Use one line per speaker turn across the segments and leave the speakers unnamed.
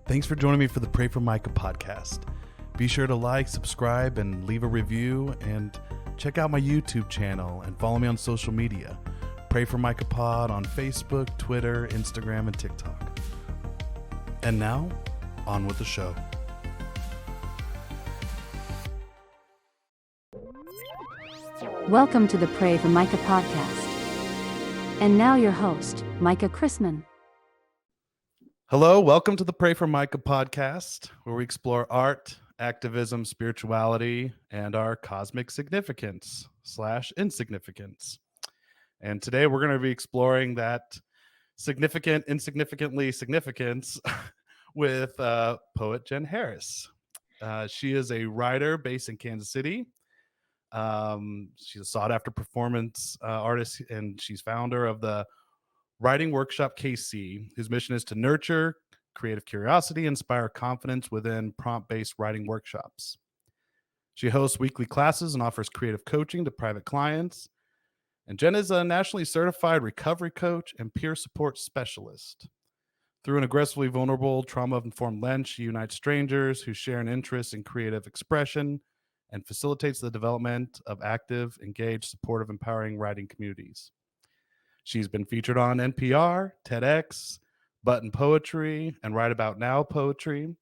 Thanks for joining me for the Pray for Micah podcast. Be sure to like, subscribe, and leave a review, and check out my YouTube channel and follow me on social media. Pray for Micah Pod on Facebook, Twitter, Instagram, and TikTok. And now, on with the show.
Welcome to the Pray for Micah podcast. And now your host, Micah Chrisman.
Hello, welcome to the Pray for Micah podcast, where we explore art, activism, spirituality, and our cosmic significance / insignificance. And today we're going to be exploring that significant, insignificantly significance with poet Jen Harris. She is a writer based in Kansas City. She's a sought-after performance artist, and she's founder of the Writing Workshop KC, whose mission is to nurture creative curiosity, inspire confidence within prompt-based writing workshops. She hosts weekly classes and offers creative coaching to private clients. And Jen is a nationally certified recovery coach and peer support specialist. Through an aggressively vulnerable, trauma-informed lens, she unites strangers who share an interest in creative expression and facilitates the development of active, engaged, supportive, empowering writing communities. She's been featured on NPR, TEDx, Button Poetry, and Right About Now Poetry,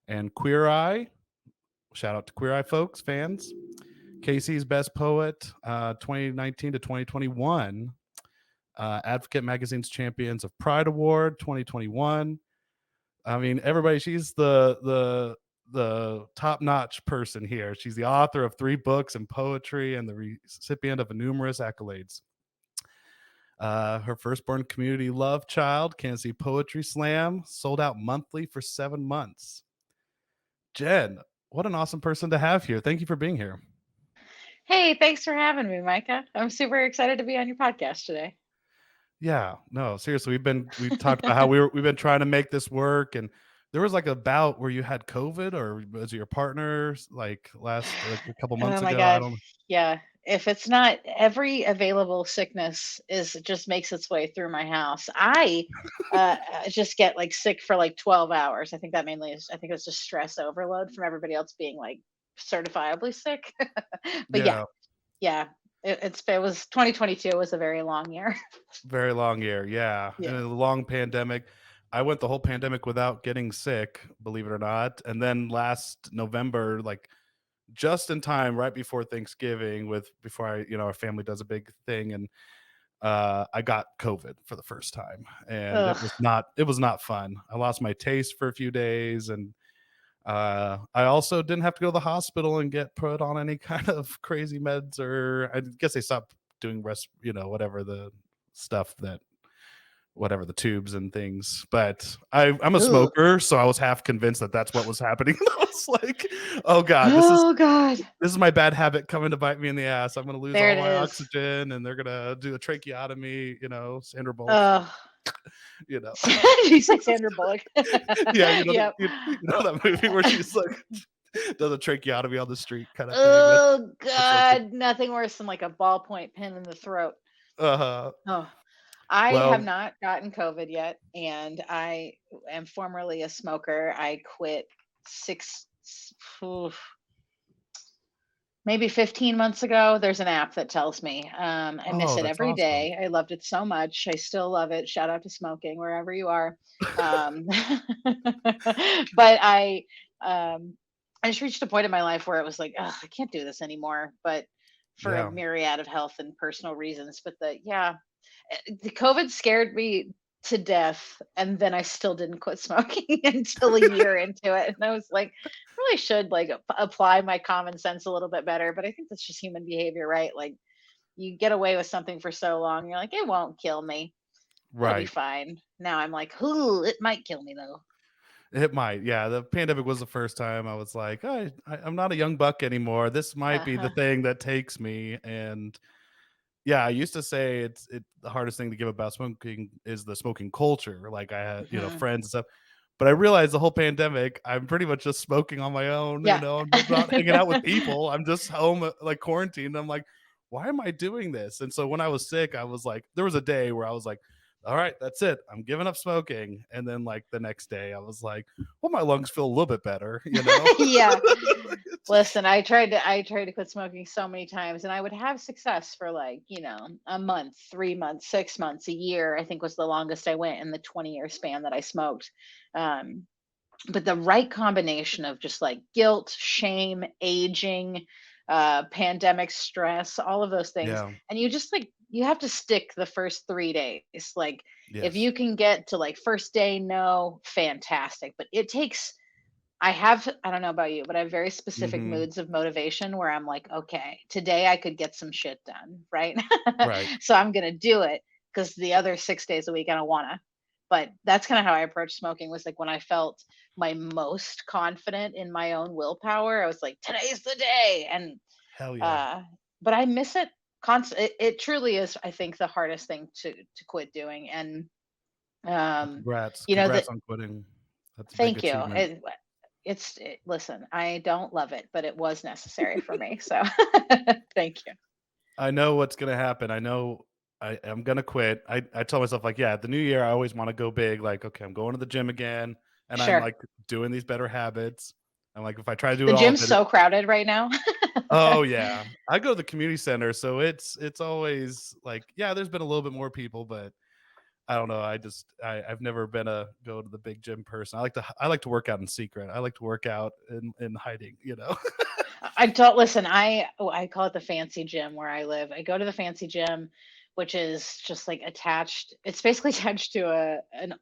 and Queer Eye. Shout out to Queer Eye folks, fans. Casey's Best Poet, 2019 to 2021. Advocate Magazine's Champions of Pride Award, 2021. I mean, everybody, she's the top-notch person here. She's the author of 3 books in poetry and the recipient of numerous accolades. Her firstborn community love child, Kansas City Poetry Slam, sold out monthly for 7 months. Jen, what an awesome person to have here. Thank you for being here.
Hey, thanks for having me, Micah. I'm super excited to be on your podcast today.
Yeah, no, seriously, we've talked about how we've been trying to make this work, and there was like a bout where you had COVID, or was it your partner a couple months
Oh my
ago?
God. Yeah. If it's not, every available sickness just makes its way through my house. I just get like sick for like 12 hours. I think that mainly is, I think it's just stress overload from everybody else being like certifiably sick. But yeah. It was 2022 was a very long year.
Very long year, yeah. And a long pandemic. I went the whole pandemic without getting sick, believe it or not. And then last November, like just in time, right before Thanksgiving, our family does a big thing, and I got COVID for the first time, and it was not fun. I lost my taste for a few days, and I also didn't have to go to the hospital and get put on any kind of crazy meds, or I guess they stopped doing whatever the stuff whatever the tubes and things. But I'm a smoker, so I was half convinced that that's what was happening. I was like, oh God, this is my bad habit coming to bite me in the ass. I'm going to lose all my oxygen, and they're going to do a tracheotomy, Sandra Bullock.
You say Sandra Bullock.
Yeah, you know that movie where she's like does a tracheotomy on the street kind of thing.
Oh God, nothing worse than like a ballpoint pin in the throat. I have not gotten COVID yet, and I am formerly a smoker. I quit maybe 15 months ago. There's an app that tells me. I miss it every day. I loved it so much. I still love it. Shout out to smoking wherever you are. But I just reached a point in my life where it was like, I can't do this anymore. But for a myriad of health and personal reasons. But the COVID scared me to death, and then I still didn't quit smoking until a year into it. And I was like, really should like apply my common sense a little bit better. But I think that's just human behavior, right? Like you get away with something for so long, you're like, it won't kill me. Right. It'll be fine. Now I'm like, it might kill me though.
It might. Yeah. The pandemic was the first time I was like, I'm not a young buck anymore. This might be the thing that takes me. And yeah, I used to say the hardest thing to give about smoking is the smoking culture. Like I had, friends and stuff. But I realized the whole pandemic, I'm pretty much just smoking on my own. I'm not hanging out with people. I'm just home, like quarantined. I'm like, why am I doing this? And so when I was sick, I was like, there was a day where I was like, all right, that's it. I'm giving up smoking. And then like the next day I was like, well, my lungs feel a little bit better, you know?
Yeah. Listen, I tried to quit smoking so many times, and I would have success for like, a month, 3 months, 6 months, a year, I think was the longest I went in the 20-year span that I smoked. Um, but the right combination of just like guilt, shame, aging, pandemic stress, all of those things.
Yeah.
And you just like, you have to stick the first 3 days. Like, if
Yes.
you can get to like first day, no, fantastic. But it takes, I don't know about you, but I have very specific
Hmm.
moods of motivation where I'm like, okay, today I could get some shit done, right?
Right.
So I'm going to do it, because the other 6 days a week I don't want to. But that's kind of how I approached smoking, was like when I felt my most confident in my own willpower, I was like, today's the day. And,
Hell yeah.
uh, but I miss it constantly. It truly is, I think, the hardest thing to quit doing. And,
Well,
um,
congrats.
you know, that
Congrats on quitting. That's a big
thank you.
achievement.
Listen, I don't love it, but it was necessary for me. So thank you.
I know what's gonna happen. I know I'm gonna quit. I tell myself like, yeah, the new year I always want to go big. Like, okay, I'm going to the gym again, and I'm
Sure.
like doing these better habits. I'm like, if I try to do
The
it all
gym's
of it,
so crowded right now.
oh yeah, I go to the community center, so it's always like, yeah, there's been a little bit more people, but I don't know. I've never been a go to the big gym person. I like to work out in secret. I like to work out in hiding. You know.
I don't listen. I call it the fancy gym where I live. I go to the fancy gym, which is just like attached. It's basically attached to an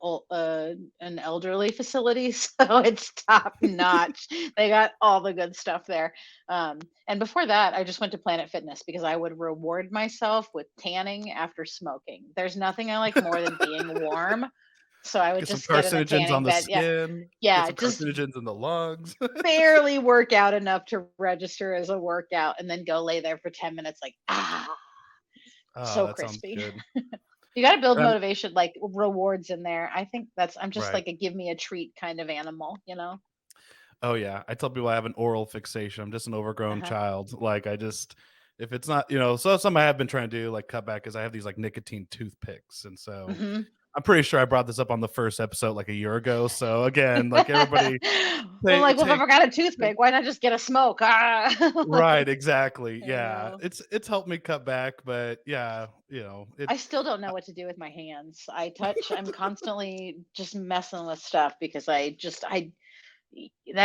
elderly facility, so it's top notch. They got all the good stuff there. And before that, I just went to Planet Fitness because I would reward myself with tanning after smoking. There's nothing I like more than being warm, so I would
Get some
just get in a
carcinogens on
tanning
the
bed. Yeah,
skin. Get
yeah,
some
just
carcinogens in the lungs.
barely work out enough to register as a workout, and then go lay there for 10 minutes like,
Oh,
so
that sounds
crispy.
good.
You got to build
Um,
motivation, like rewards in there. I think I'm just
right.
like a give me a treat kind of animal.
Oh yeah. I tell people I have an oral fixation. I'm just an overgrown
Uh-huh.
child. Like I just if it's not, so something I have been trying to do like cut back is I have these like nicotine toothpicks. And so
Hmm.
I'm pretty sure I brought this up on the first episode like a year ago. So again, like everybody
Well, I'm like, well, if
take
I got a toothpick, why not just get a smoke?
right, exactly.
You
Yeah.
know.
It's helped me cut back, but yeah, it
I still don't know what to do with my hands. I'm constantly just messing with stuff because that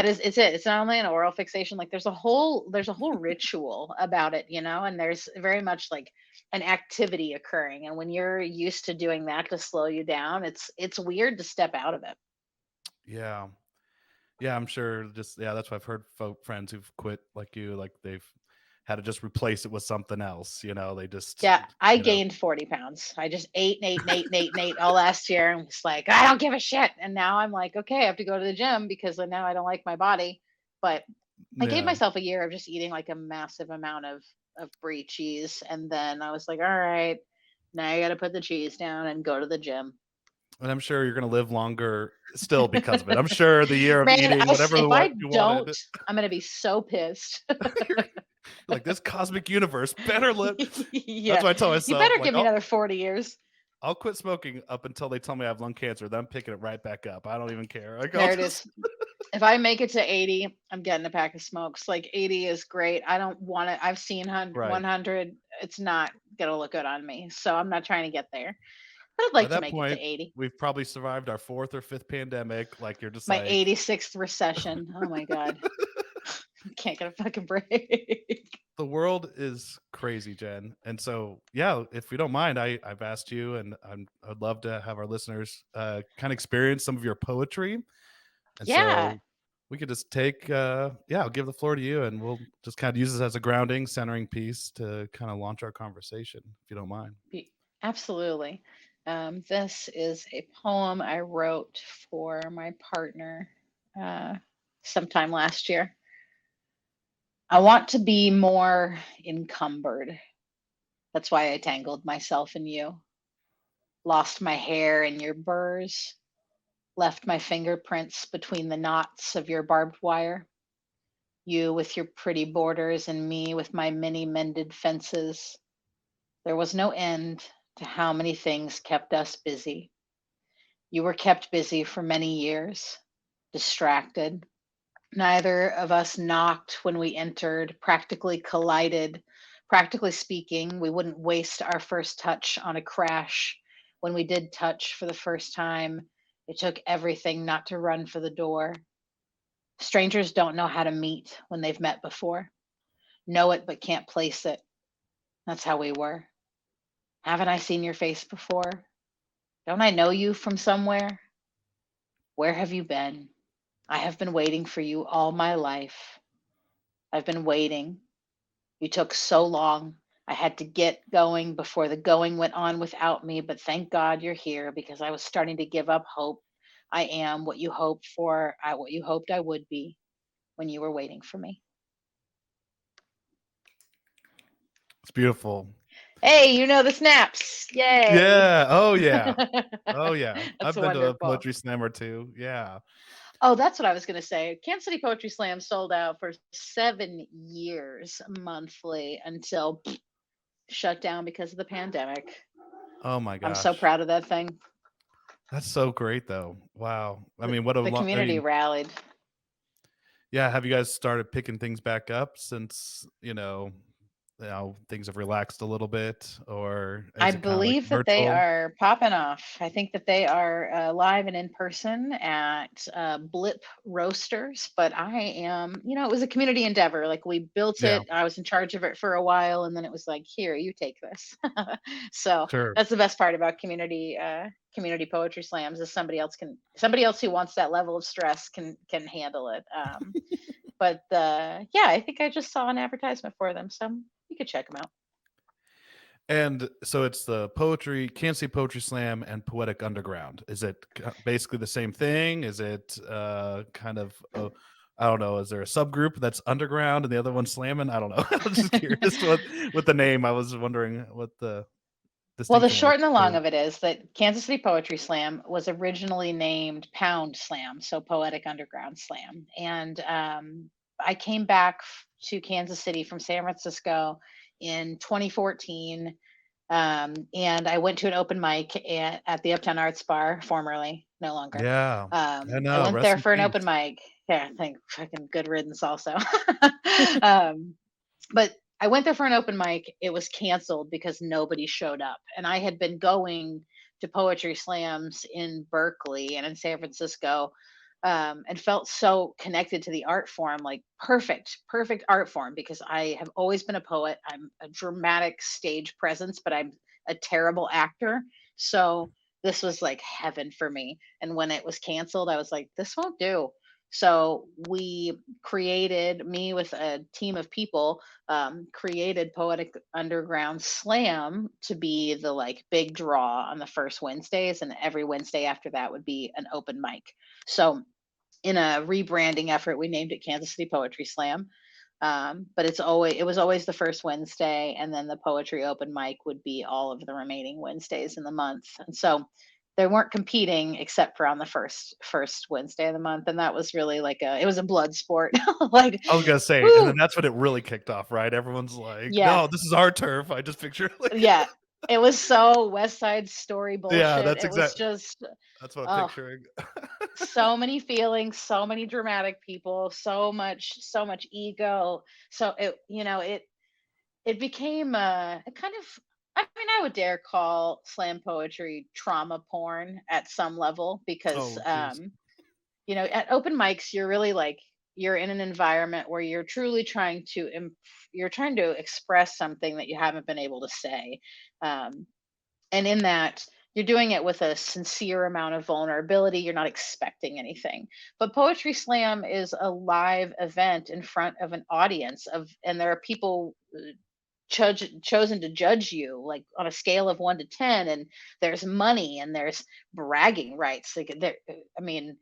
is it's not only an oral fixation, like there's a whole ritual about it, and there's very much like an activity occurring, and when you're used to doing that to slow you down, it's weird to step out of it.
yeah. Yeah, I'm sure just yeah, that's what I've heard friends who've quit like you, like they've had to just replace it with something else, they just,
Yeah, I
you know
gained 40 pounds. I just ate and ate and ate and ate and ate all last year, and was like, I don't give a shit. And now I'm like, okay, I have to go to the gym because then now I don't like my body. But I gave
yeah.
myself a year of just eating like a massive amount of brie cheese, and then I was like, all right, now I got to put the cheese down and go to the gym.
And I'm sure you're gonna live longer still because of it. I'm sure the year of
Man,
eating whatever
if I
you
don't,
wanted,
I'm gonna be so pissed.
you're like this cosmic universe better live.
Yeah,
That's what I tell
you
myself.
better
Like
give me another 40 years.
I'll quit smoking up until they tell me I have lung cancer. Then I'm picking it right back up. I don't even care. Like I'll
There it
just
is. If I make it to 80, I'm getting a pack of smokes. Like 80 is great. I don't want it. I've seen
right.
100. It's not going to look good on me. So I'm not trying to get there. But I'd
By
like to
that
make it to
point,
80.
we've probably survived our fourth or fifth pandemic. Like you're just
My
like
86th recession. Oh my God. Can't get a fucking break.
the world is crazy, Jen. And so, yeah, if you don't mind, I've asked you, and I'd love to have our listeners kind of experience some of your poetry. And
Yeah.
so we could just take, yeah, I'll give the floor to you, and we'll just kind of use this as a grounding, centering piece to kind of launch our conversation, if you don't mind.
Absolutely. This is a poem I wrote for my partner uh, sometime last year. I want to be more encumbered. That's why I tangled myself in you, lost my hair in your burrs, left my fingerprints between the knots of your barbed wire. You with your pretty borders, and me with my many mended fences. There was no end to how many things kept us busy. You were kept busy for many years, distracted. Neither of us knocked when we entered, practically collided. Practically speaking, we wouldn't waste our first touch on a crash. When we did touch for the first time, it took everything not to run for the door. Strangers don't know how to meet when they've met before. Know it but can't place it. That's how we were. Haven't I seen your face before? Don't I know you from somewhere? Where have you been? I have been waiting for you all my life. I've been waiting. You took so long. I had to get going before the going went on without me, but thank God you're here because I was starting to give up hope. I am what you hoped for, what you hoped I would be when you were waiting for me.
It's beautiful.
Hey, you know the snaps. Yay.
Yeah. Oh yeah. Oh yeah.
That's
I've been to a
wonderful.
poetry slam or two. Yeah.
Oh, that's what I was going to say. Kansas City Poetry Slam sold out for 7 years monthly until shut down because of the pandemic.
Oh my
I'm so
gosh.
proud of that thing.
That's so great though. Wow. I
The,
mean, what a
the
long, I
community
mean,
rallied.
yeah, have you guys started picking things back up since, things have relaxed a little bit, or
I
is it kind of like
believe that they
virtual?
are popping off. I think that they are live and in person at Blip Roasters. But I am, it was a community endeavor. Like we built
Yeah,
it, I was in charge of it for a while, and then it was like, here, you take this. So
sure.
that's the best part about community poetry slams is somebody else who wants that level of stress can handle it. But yeah, I think I just saw an advertisement for them, so you could check them out.
And so it's the Kansas City Poetry Slam and Poetic Underground. Is it basically the same thing? Is it kind of, I don't know, is there a subgroup that's underground and the other one's slamming? I don't know. I was just curious with the name. I was wondering what the
Well, the
distinction was
short and the long
between.
of it is that Kansas City Poetry Slam was originally named Pound Slam, so Poetic Underground Slam. And I came back to Kansas City from San Francisco in 2014. And I went to an open mic at the Uptown Arts Bar, formerly, no longer.
Yeah, I
I
know.
went
Rest
there
in
for an open
peace.
mic. Yeah, I think fucking good riddance also. um, but I went there for an open mic. It was canceled because nobody showed up. And I had been going to poetry slams in Berkeley and in San Francisco, and felt so connected to the art form, like perfect art form, because I have always been a poet. I'm a dramatic stage presence, but I'm a terrible actor. So this was like heaven for me. And when it was canceled, I was like, this won't do. So we created, me with a team of people, created Poetic Underground Slam to be the like big draw on the first Wednesdays, and every Wednesday after that would be an open mic. So in a rebranding effort, we named it Kansas City Poetry Slam. But it was always the first Wednesday, and then the poetry open mic would be all of the remaining Wednesdays in the month. And so they weren't competing except for on the first Wednesday of the month, and that was really like it was a blood sport. Like,
I was gonna say, and then
woo,
that's when it really kicked off, right? Everyone's like,
yeah,
"No, this is our turf." I just picture like,
yeah. It was so West Side Story
yeah,
bullshit. It was just,
that's what I'm
oh,
picturing.
so many feelings, so many dramatic people, so much ego. So it became a kind of, I mean, I would dare call slam poetry trauma porn at some level, because
Oh, jeez.
at open mics you're really like, you're in an environment where you're truly trying to you're trying to express something that you haven't been able to say. um, and in that, you're doing it with a sincere amount of vulnerability. You're not expecting anything. But poetry slam is a live event in front of an audience of, and there are people chosen to judge you, like on a scale of 1 to 10, and there's money and there's bragging rights. Like there, I mean,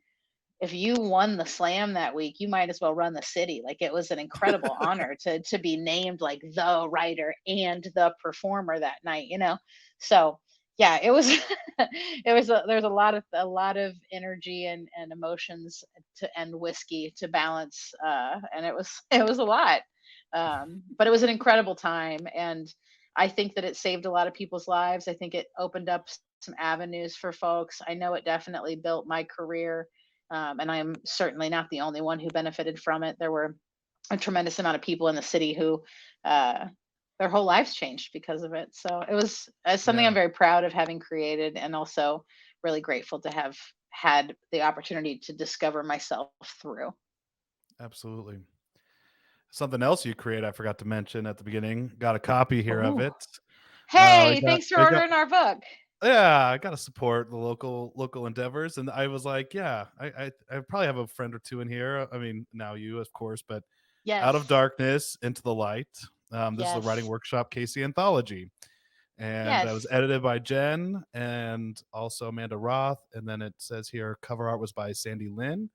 if you won the slam that week, you might as well run the city. Like it was an incredible honor to be named like the writer and the performer that night. So yeah, it was there's a lot of energy and emotions and whiskey to balance, and it was it was a lot. But it was an incredible time, and I think that it saved a lot of people's lives. I think it opened up some avenues for folks. I know it definitely built my career. And I'm certainly not the only one who benefited from it. There were a tremendous amount of people in the city who uh, their whole lives changed because of it. So it was something
Yeah,
I'm very proud of having created, and also really grateful to have had the opportunity to discover myself through.
absolutely. Something else you create, I forgot to mention at the beginning. Got a copy here of
Oh,
it. We
hey,
got
thanks for
we got
ordering our book.
yeah, I gotta support the local endeavors, and I was like, yeah, I probably have a friend or two in here. I mean, now you, of course, but Out of
Yes,
Darkness into the Light. This is the writing
yes,
workshop Casey anthology, and that was
yes.
edited by Jen and also Amanda Roth. And then it says here cover art was by Sandy Lynn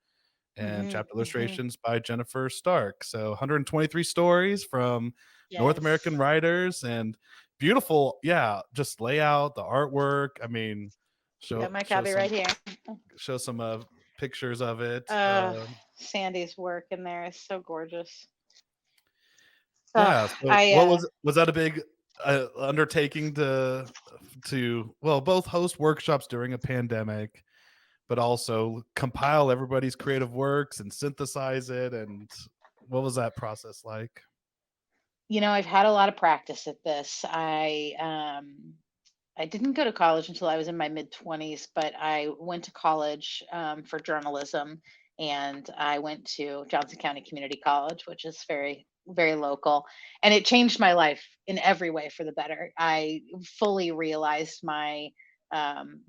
and
Hmm,
chapter
hmm.
illustrations by Jennifer Stark. So 123 stories from North American
Yes.
writers and beautiful, yeah, just layout, the artwork. I mean,
Got
show
my
show
copy right
some
here.
show some pictures of it.
Uh, Sandy's work in there is so gorgeous.
Yeah. So
I
what was that a big undertaking to well both host workshops during a pandemic, but also compile everybody's creative works and synthesize it, and what was that process like?
I've had a lot of practice at this. I didn't go to college until I was in my mid 20s, but I went to college for journalism, and I went to Johnson County Community College, which is very, very local. And it changed my life in every way for the better. I fully realized my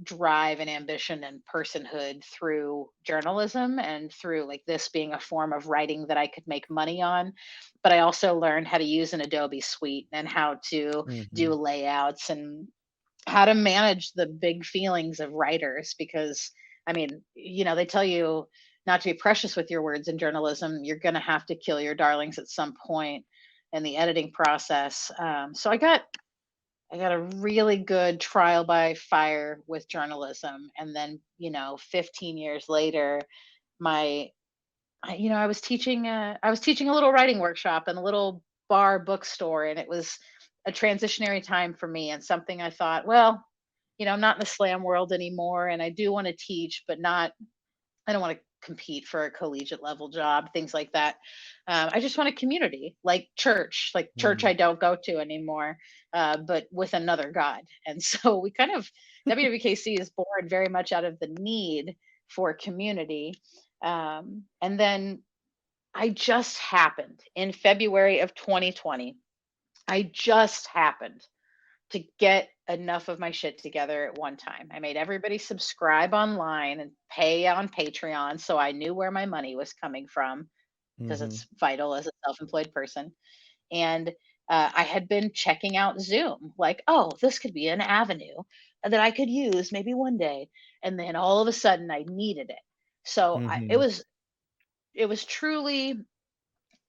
drive and ambition and personhood through journalism and through like this being a form of writing that I could make money on. But I also learned how to use an Adobe suite and how to do
Mhm.
layouts and how to manage the big feelings of writers, because I mean, they tell you not to be precious with your words in journalism. You're going to have to kill your darlings at some point in the editing process. So I got a really good trial by fire with journalism, and then 15 years later, my I was teaching a little writing workshop in a little bar bookstore, and it was a transitionary time for me and something I thought, well, I'm not in the slam world anymore, and I do want to teach, but not I don't want to compete for a collegiate level job, things like that. I just want a community, like church I
Mm.
don't go to anymore, but with another God. And so we kind of WWKC is born very much out of the need for community. And then I just happened in February of 2020. I just happened to get enough of my shit together at one time. I made everybody subscribe online and pay on Patreon, so I knew where my money was coming from, because
Mhm.
it's vital as a self-employed person. And I had been checking out Zoom, like, oh, this could be an avenue that I could use maybe one day. And then all of a sudden, I needed it. So
Mhm.
it was truly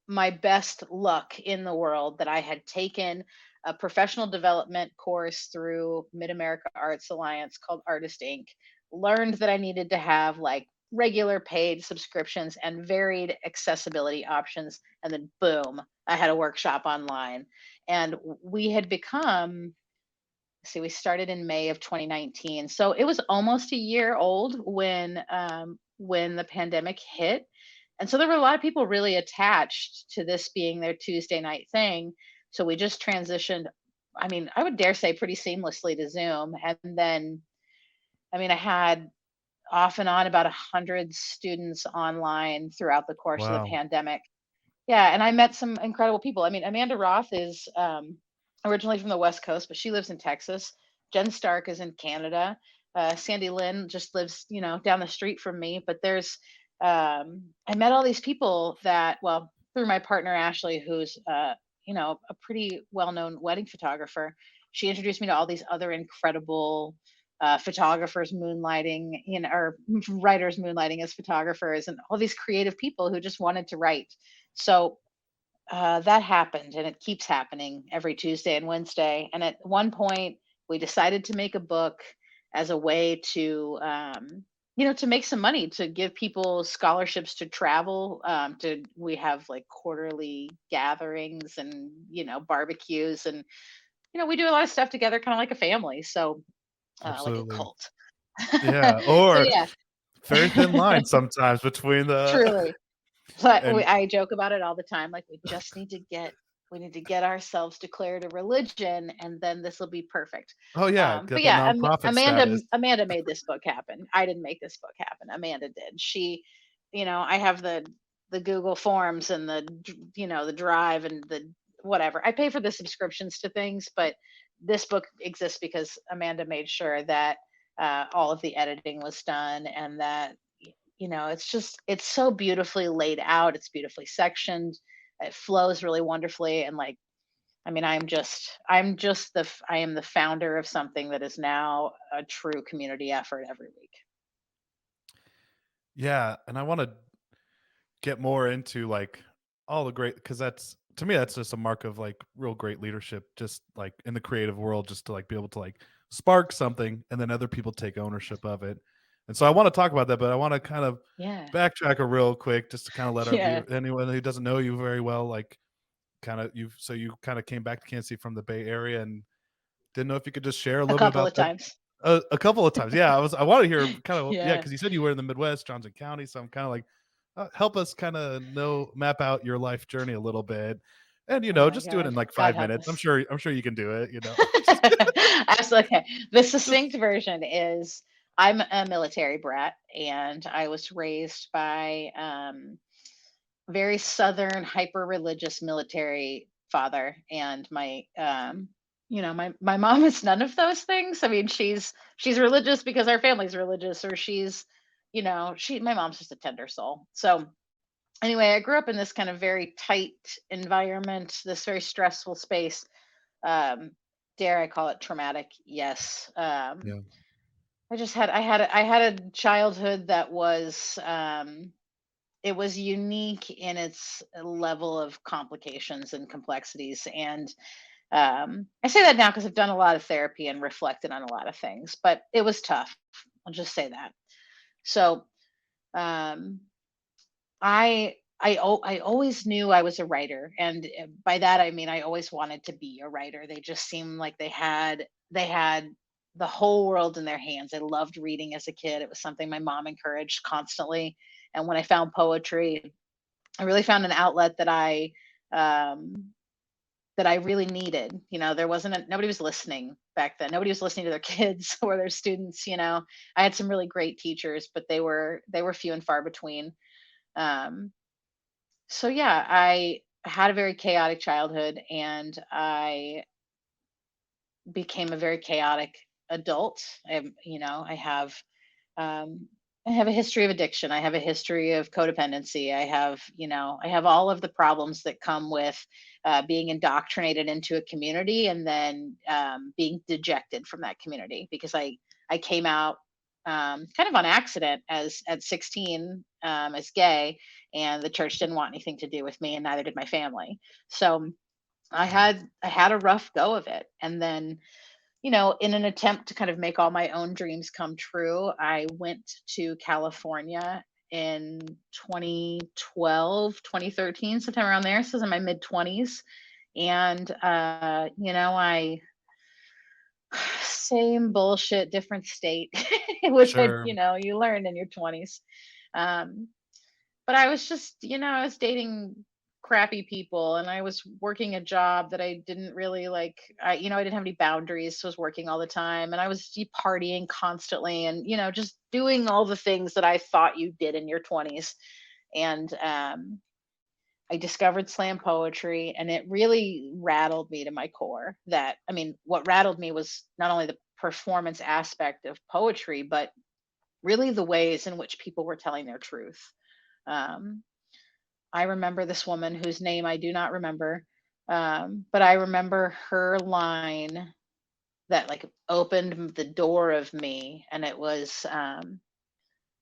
my best luck in the world that I had taken a professional development course through Mid America Arts Alliance called Artist Inc. Learned that I needed to have like regular paid subscriptions and varied accessibility options. And then, boom, I had a workshop online. And we had become, see, we started in May of 2019. So it was almost a year old when the pandemic hit. And so there were a lot of people really attached to this being their Tuesday night thing. So we just transitioned, I mean, I would dare say pretty seamlessly to Zoom. And then, I mean, I had off and on about 100 students online throughout the course of the
Wow.
pandemic. Yeah, and I met some incredible people. I mean, Amanda Roth is originally from the West Coast, but she lives in Texas. Jen Stark is in Canada. Sandy Lynn just lives, down the street from me. But I met all these people that, well, through my partner Ashley, who's, a pretty well-known wedding photographer. She introduced me to all these other incredible photographers moonlighting, or writers moonlighting as photographers, and all these creative people who just wanted to write. So that happened, and it keeps happening every Tuesday and Wednesday. And at one point, we decided to make a book as a way to make some money to give people scholarships to travel. We have like quarterly gatherings and barbecues, and we do a lot of stuff together, kind of like a family. So, like a
Absolutely.
cult.
Yeah,
So
or
yeah,
very thin line sometimes between the
truly. But
and
I joke about it all the time. Like we need to get ourselves declared a religion, and then this will be perfect.
oh yeah,
But
get that
yeah,
nonprofit status.
Amanda made this book happen. I didn't make this book happen. Amanda did. She, I have the Google Forms and the Drive and the whatever. I pay for the subscriptions to things, but this book exists because Amanda made sure that all of the editing was done, and that it's so beautifully laid out. It's beautifully sectioned. It flows really wonderfully, and like, I mean, I am the founder of something that is now a true community effort every week.
Yeah, and I wanna get more into, like, all the great because that's to me, that's just a mark of, like, real great leadership, just, like, in the creative world, just to, like, be able to, like, spark something and then other people take ownership of it. And so I wanna talk about that, but I wanna kind of
Yeah.
backtrack a real quick just to kinda let our
Yeah.
viewer anyone who doesn't know you very well, like, you kinda came back to Kansas City from the Bay Area and didn't know if you could just share a
A
little bit
couple
about
of
that.
times.
A couple of times, yeah, I wanna hear kind of yeah,
Yeah.
because you said you were in the Midwest, Johnson County, so I'm kinda like, help us kinda know map out your life journey a little bit, and,
Oh my
just do it in,
God.
like,
God
5
help
minutes.
us.
I'm sure you can do it, Just
Absolutely. Okay. The
just
succinct version is I'm a military brat, and I was raised by very southern, hyper religious military father. And my mom is none of those things. I mean, she's religious because our family's religious, or she's, my mom's just a tender soul. So anyway, I grew up in this kind of very tight environment, this very stressful space. Um, dare I call it traumatic? Yes.
yeah,
I had a childhood that was it was unique in its level of complications and complexities. And I say that now because I've done a lot of therapy and reflected on a lot of things, but it was tough. I'll just say that. So um, I always knew I was a writer, and by that I mean I always wanted to be a writer. They just seemed like they had the whole world in their hands. I loved reading as a kid. It was something my mom encouraged constantly. And when I found poetry, I really found an outlet um, that I really needed. There wasn't nobody was listening back then. Nobody was listening to their kids or their students. I had some really great teachers, but they were few and far between. Um, so yeah, I had a very chaotic childhood, and I became a very chaotic adult. Um, I have a history of addiction. I have a history of codependency. I have all of the problems that come with being indoctrinated into a community, and then being dejected from that community, because I came out kind of on accident as at 16, as gay, and the church didn't want anything to do with me, and neither did my family. So I had a rough go of it, and then in an attempt to kind of make all my own dreams come true, I went to California in 2012, 2013, sometime around there. So I was in my mid 20s. And, I, same bullshit, different state, which
sure.
you learn in your 20s. Um, but I was just, I was dating crappy people, and I was working a job that I didn't really like. I didn't have any boundaries, so I was working all the time, and I was partying constantly, and, just doing all the things that I thought you did in your 20s. And I discovered slam poetry, and it really rattled me to my core. I mean, what rattled me was not only the performance aspect of poetry, but really the ways in which people were telling their truth. Um, I remember this woman whose name I do not remember, but I remember her line that like opened the door of me, and it was,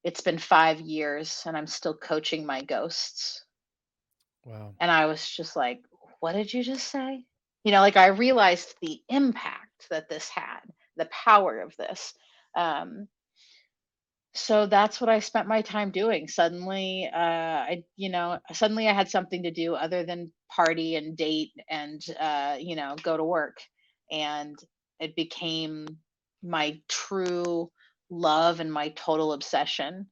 "It's been 5 years, and I'm still coaching my ghosts."
Wow.
And I was just like, "What did you just say?" Like, I realized the impact that this had, the power of this. Um, So that's what I spent my time doing. Suddenly I had something to do other than party and date and, go to work. and it became my true love and my total obsession.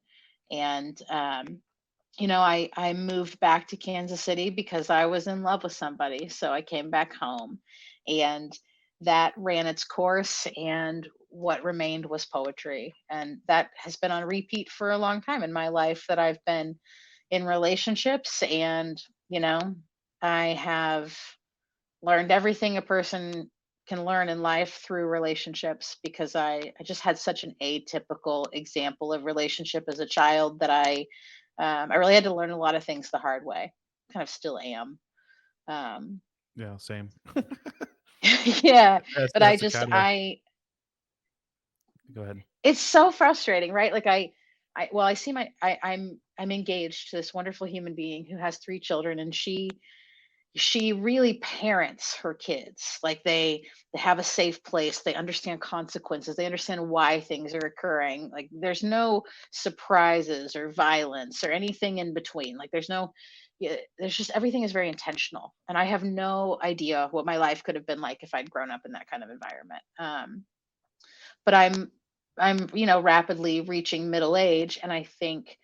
And I moved back to Kansas City because I was in love with somebody. So I came back home, and that ran its course. And what remained was poetry. And that has been on repeat for a long time in my life, that I've been in relationships. And, you know, I have learned everything a person can learn in life through relationships, because I just had such an atypical example of relationship as a child, that I really had to learn a lot of things the hard way. Kind of still am. Um,
Yeah, same.
yeah, but
That's the kind of go ahead.
it's so frustrating, right? Like I see I'm engaged to this wonderful human being who has 3 children, and she really parents her kids. Like they have a safe place, they understand consequences, they understand why things are occurring. Like there's no surprises or violence or anything in between. Like there's no, yeah, there's just, everything is very intentional. And I have no idea what my life could have been like if I'd grown up in that kind of environment. But I'm rapidly reaching middle age, and I think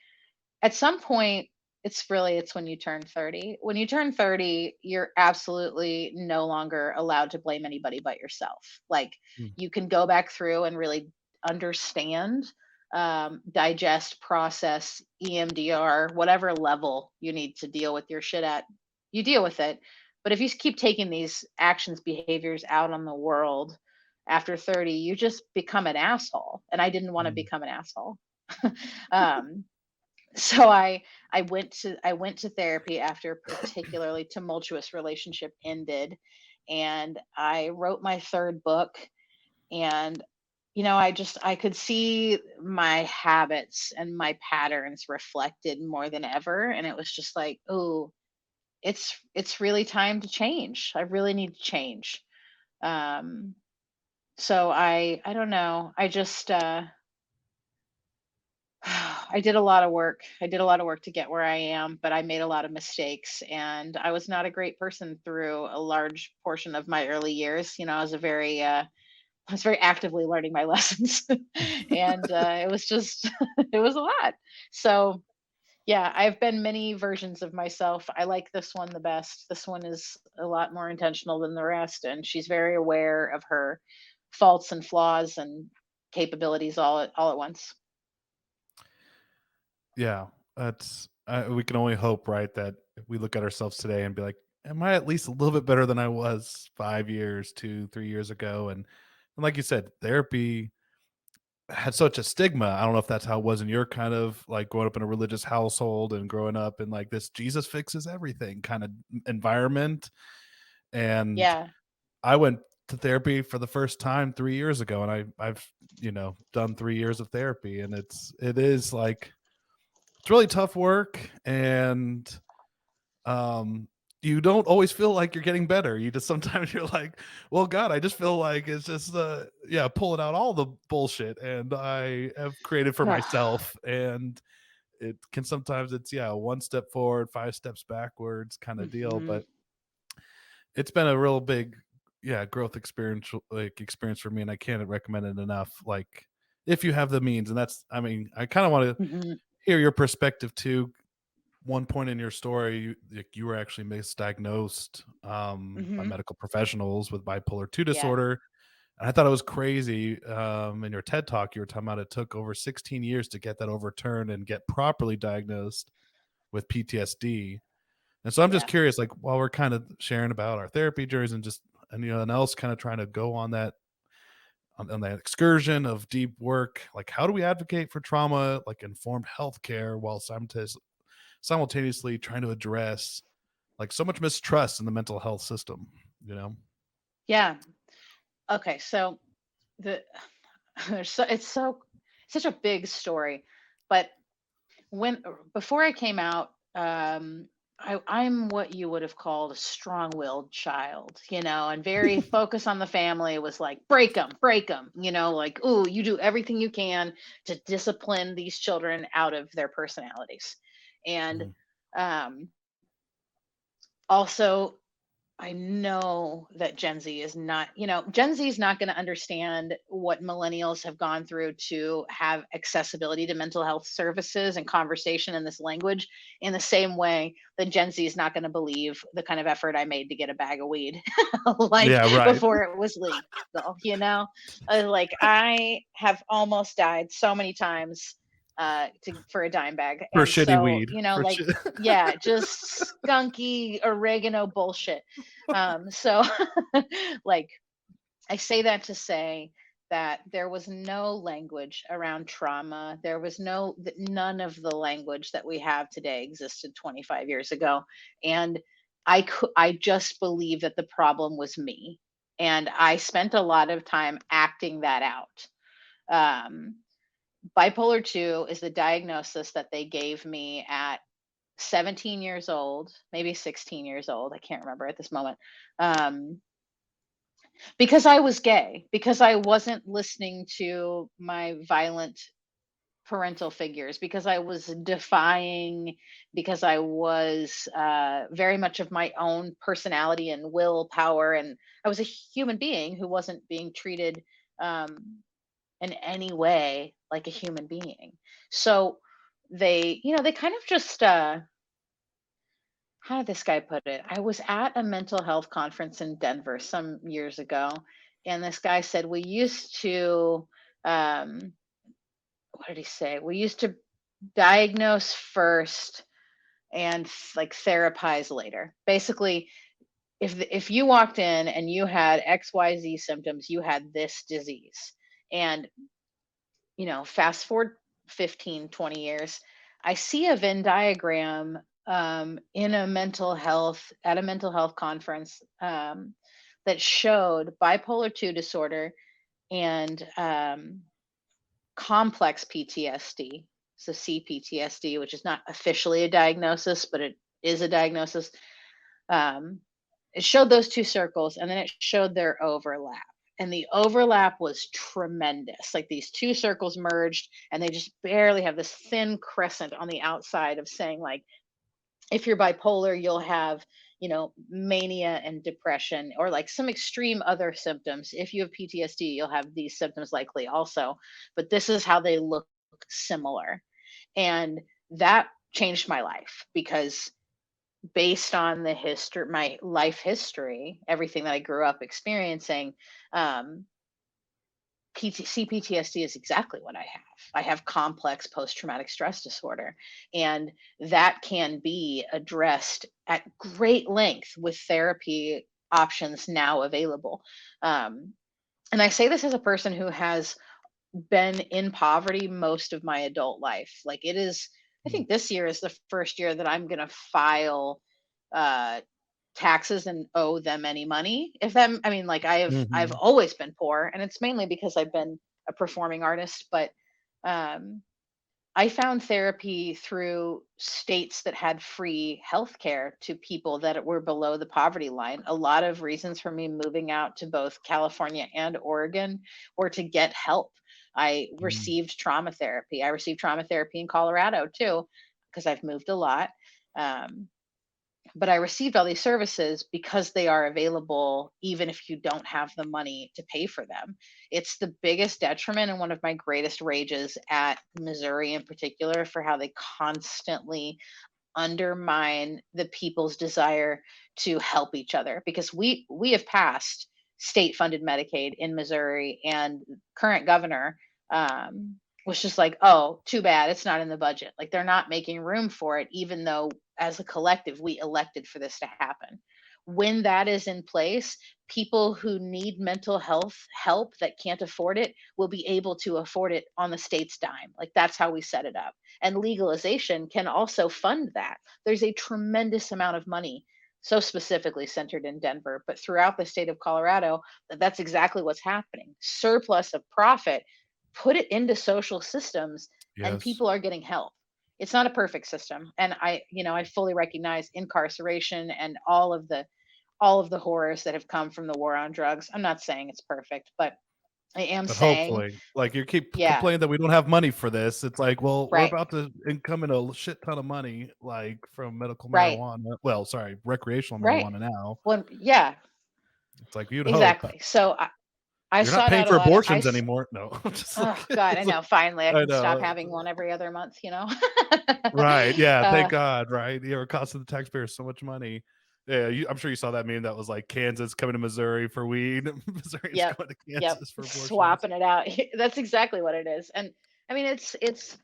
at some point, it's when you turn 30. When you turn 30, you're absolutely no longer allowed to blame anybody but yourself. Like
Mm.
you can go back through and really understand, digest, process, EMDR, whatever level you need to deal with your shit at, you deal with it. But if you keep taking these actions, behaviors out on the world after 30, you just become an asshole. And I didn't want to
Mm.
become an asshole. um, so I went to therapy after a particularly tumultuous relationship ended, and I wrote my third book. And I could see my habits and my patterns reflected more than ever, and it was just like, oh, it's really time to change. I really need to change. um so I don't know, I just I did a lot of work. I did a lot of work to get where I am, but I made a lot of mistakes, and I was not a great person through a large portion of my early years. I was very actively learning my lessons, and it was just it was a lot. So yeah, I've been many versions of myself. I like this one the best. This one is a lot more intentional than the rest, and she's very aware of her faults and flaws and capabilities all at once.
Yeah, that's we can only hope, right, that if we look at ourselves today and be like, "Am I at least a little bit better than I was 5 years, 2, 3 years ago?" And like you said, therapy had such a stigma. I don't know if that's how it was in your kind of like growing up in a religious household and growing up in like this Jesus fixes everything kind of environment. And
Yeah.
I went to therapy for the first time 3 years ago, and I've done 3 years of therapy, and it is like it's really tough work, and um you don't always feel like you're getting better. You just sometimes you're like, well, God, I just feel like it's just yeah, pulling out all the bullshit and I have created for myself. And it can sometimes it's yeah, one step forward, 5 steps backwards kind of deal.
Mhm.
But it's been a real big yeah, growth experience for me, and I can't recommend it enough. Like if you have the means, and that's I mean, I kind of want to
Mhm.
hear your perspective too. One point in your story, you were actually misdiagnosed by
Mhm.
medical professionals with bipolar 2
Yeah.
disorder. And I thought it was crazy. In your TED talk, you were talking about it took over 16 years to get that overturned and get properly diagnosed with PTSD. And so I'm just
Yeah.
curious, like while we're kind of sharing about our therapy journeys and just anyone else kind of trying to go on that on that excursion of deep work, like how do we advocate for trauma, like informed healthcare while simultaneously trying to address like so much mistrust in the mental health system, you know?
Yeah. Okay. So the it's such a big story, but when before I came out, I'm what you would have called a strong-willed child, and very focused on the family. It was like break them, like, oh, you do everything you can to discipline these children out of their personalities, and
Mhm.
um, also. I know that Gen Z is not, Gen Z is not going to understand what millennials have gone through to have accessibility to mental health services and conversation in this language in the same way that Gen Z is not going to believe the kind of effort I made to get a bag of weed like
Yeah, right.
before it was legal. Like I have almost died so many times for a dime bag.
For
And
shitty
so,
weed.
like, yeah, just skunky oregano bullshit. So like I say that to say that there was no language around trauma. There was none of the language that we have today existed 25 years ago. And I just believe that the problem was me. And I spent a lot of time acting that out. Um, Bipolar 2 is the diagnosis that they gave me at 17 years old, maybe 16 years old. I can't remember at this moment. Um, because I was gay, because I wasn't listening to my violent parental figures, because I was defying, because I was very much of my own personality and willpower. And I was a human being who wasn't being treated um, in any way like a human being. So they kind of just, how did this guy put it? I was at a mental health conference in Denver some years ago, and this guy said, we used to, um, what did he say? We used to diagnose first and like therapize later. Basically, if you walked in and you had XYZ symptoms, you had this disease. And fast forward 15, 20 years, I see a Venn diagram in a mental health, at a mental health conference, that showed bipolar 2 disorder and complex PTSD. So CPTSD, which is not officially a diagnosis, but it is a diagnosis. Um, it showed those two circles, and then it showed their overlap. And the overlap was tremendous. Like these two circles merged, and they just barely have this thin crescent on the outside of saying, like, if you're bipolar, you'll have, mania and depression, or like some extreme other symptoms. If you have PTSD, you'll have these symptoms likely also. But this is how they look similar. And that changed my life because based on the history, my life history, everything that I grew up experiencing, um, CPTSD is exactly what I have. I have complex post traumatic stress disorder, and that can be addressed at great length with therapy options now available. Um, and I say this as a person who has been in poverty most of my adult life. Like it is, I
Mm.
think this year is the first year that I'm going to file uh, taxes and owe them any money. If that, I mean, like I've
Mhm.
always been poor, and it's mainly because I've been a performing artist. But um, I found therapy through states that had free healthcare to people that were below the poverty line. A lot of reasons for me moving out to both California and Oregon were to get help. I
Mm.
received trauma therapy. I received trauma therapy in Colorado too, because I've moved a lot. Um, but I received all these services because they are available even if you don't have the money to pay for them. It's the biggest detriment and one of my greatest rages at Missouri in particular for how they constantly undermine the people's desire to help each other, because we have passed state funded Medicaid in Missouri, and current governor was just like, oh, too bad it's not in the budget. Like they're not making room for it, even though as a collective we elected for this to happen. When that is in place, people who need mental health help that can't afford it will be able to afford it on the state's dime. Like that's how we set it up. And legalization can also fund that. There's a tremendous amount of money, so specifically centered in Denver, but throughout the state of Colorado, that's exactly what's happening. Surplus of profit, put it into social systems, and
Yes.
people are getting help. It's not a perfect system, and I fully recognize incarceration and all of the horrors that have come from the war on drugs. I'm not saying it's perfect, but I am
But
saying.
hopefully, like you keep
Yeah,
complaining that we don't have money for this. It's like, well, we're
right,
about to income in a shit ton of money, like from medical
right,
marijuana. Well, sorry, recreational
right.
marijuana now.
Well, yeah,
It's like you'd hope.
exactly. So I
You're not
sought
paying
out a
for
lot of
abortions anymore. No, I'm just
oh
like,
God, I
it's like
know. Finally, I
I
can stop
know.
having one every other month.
Right. Yeah.
uh,
Thank God. Right. Yeah. It costing the taxpayers so much money. Yeah. I'm sure you saw that meme that was like Kansas coming to Missouri for weed, Missourians
yep,
going to
yep.
Kansas for abortions.
Swapping it out. That's exactly what it is. And I mean, it's.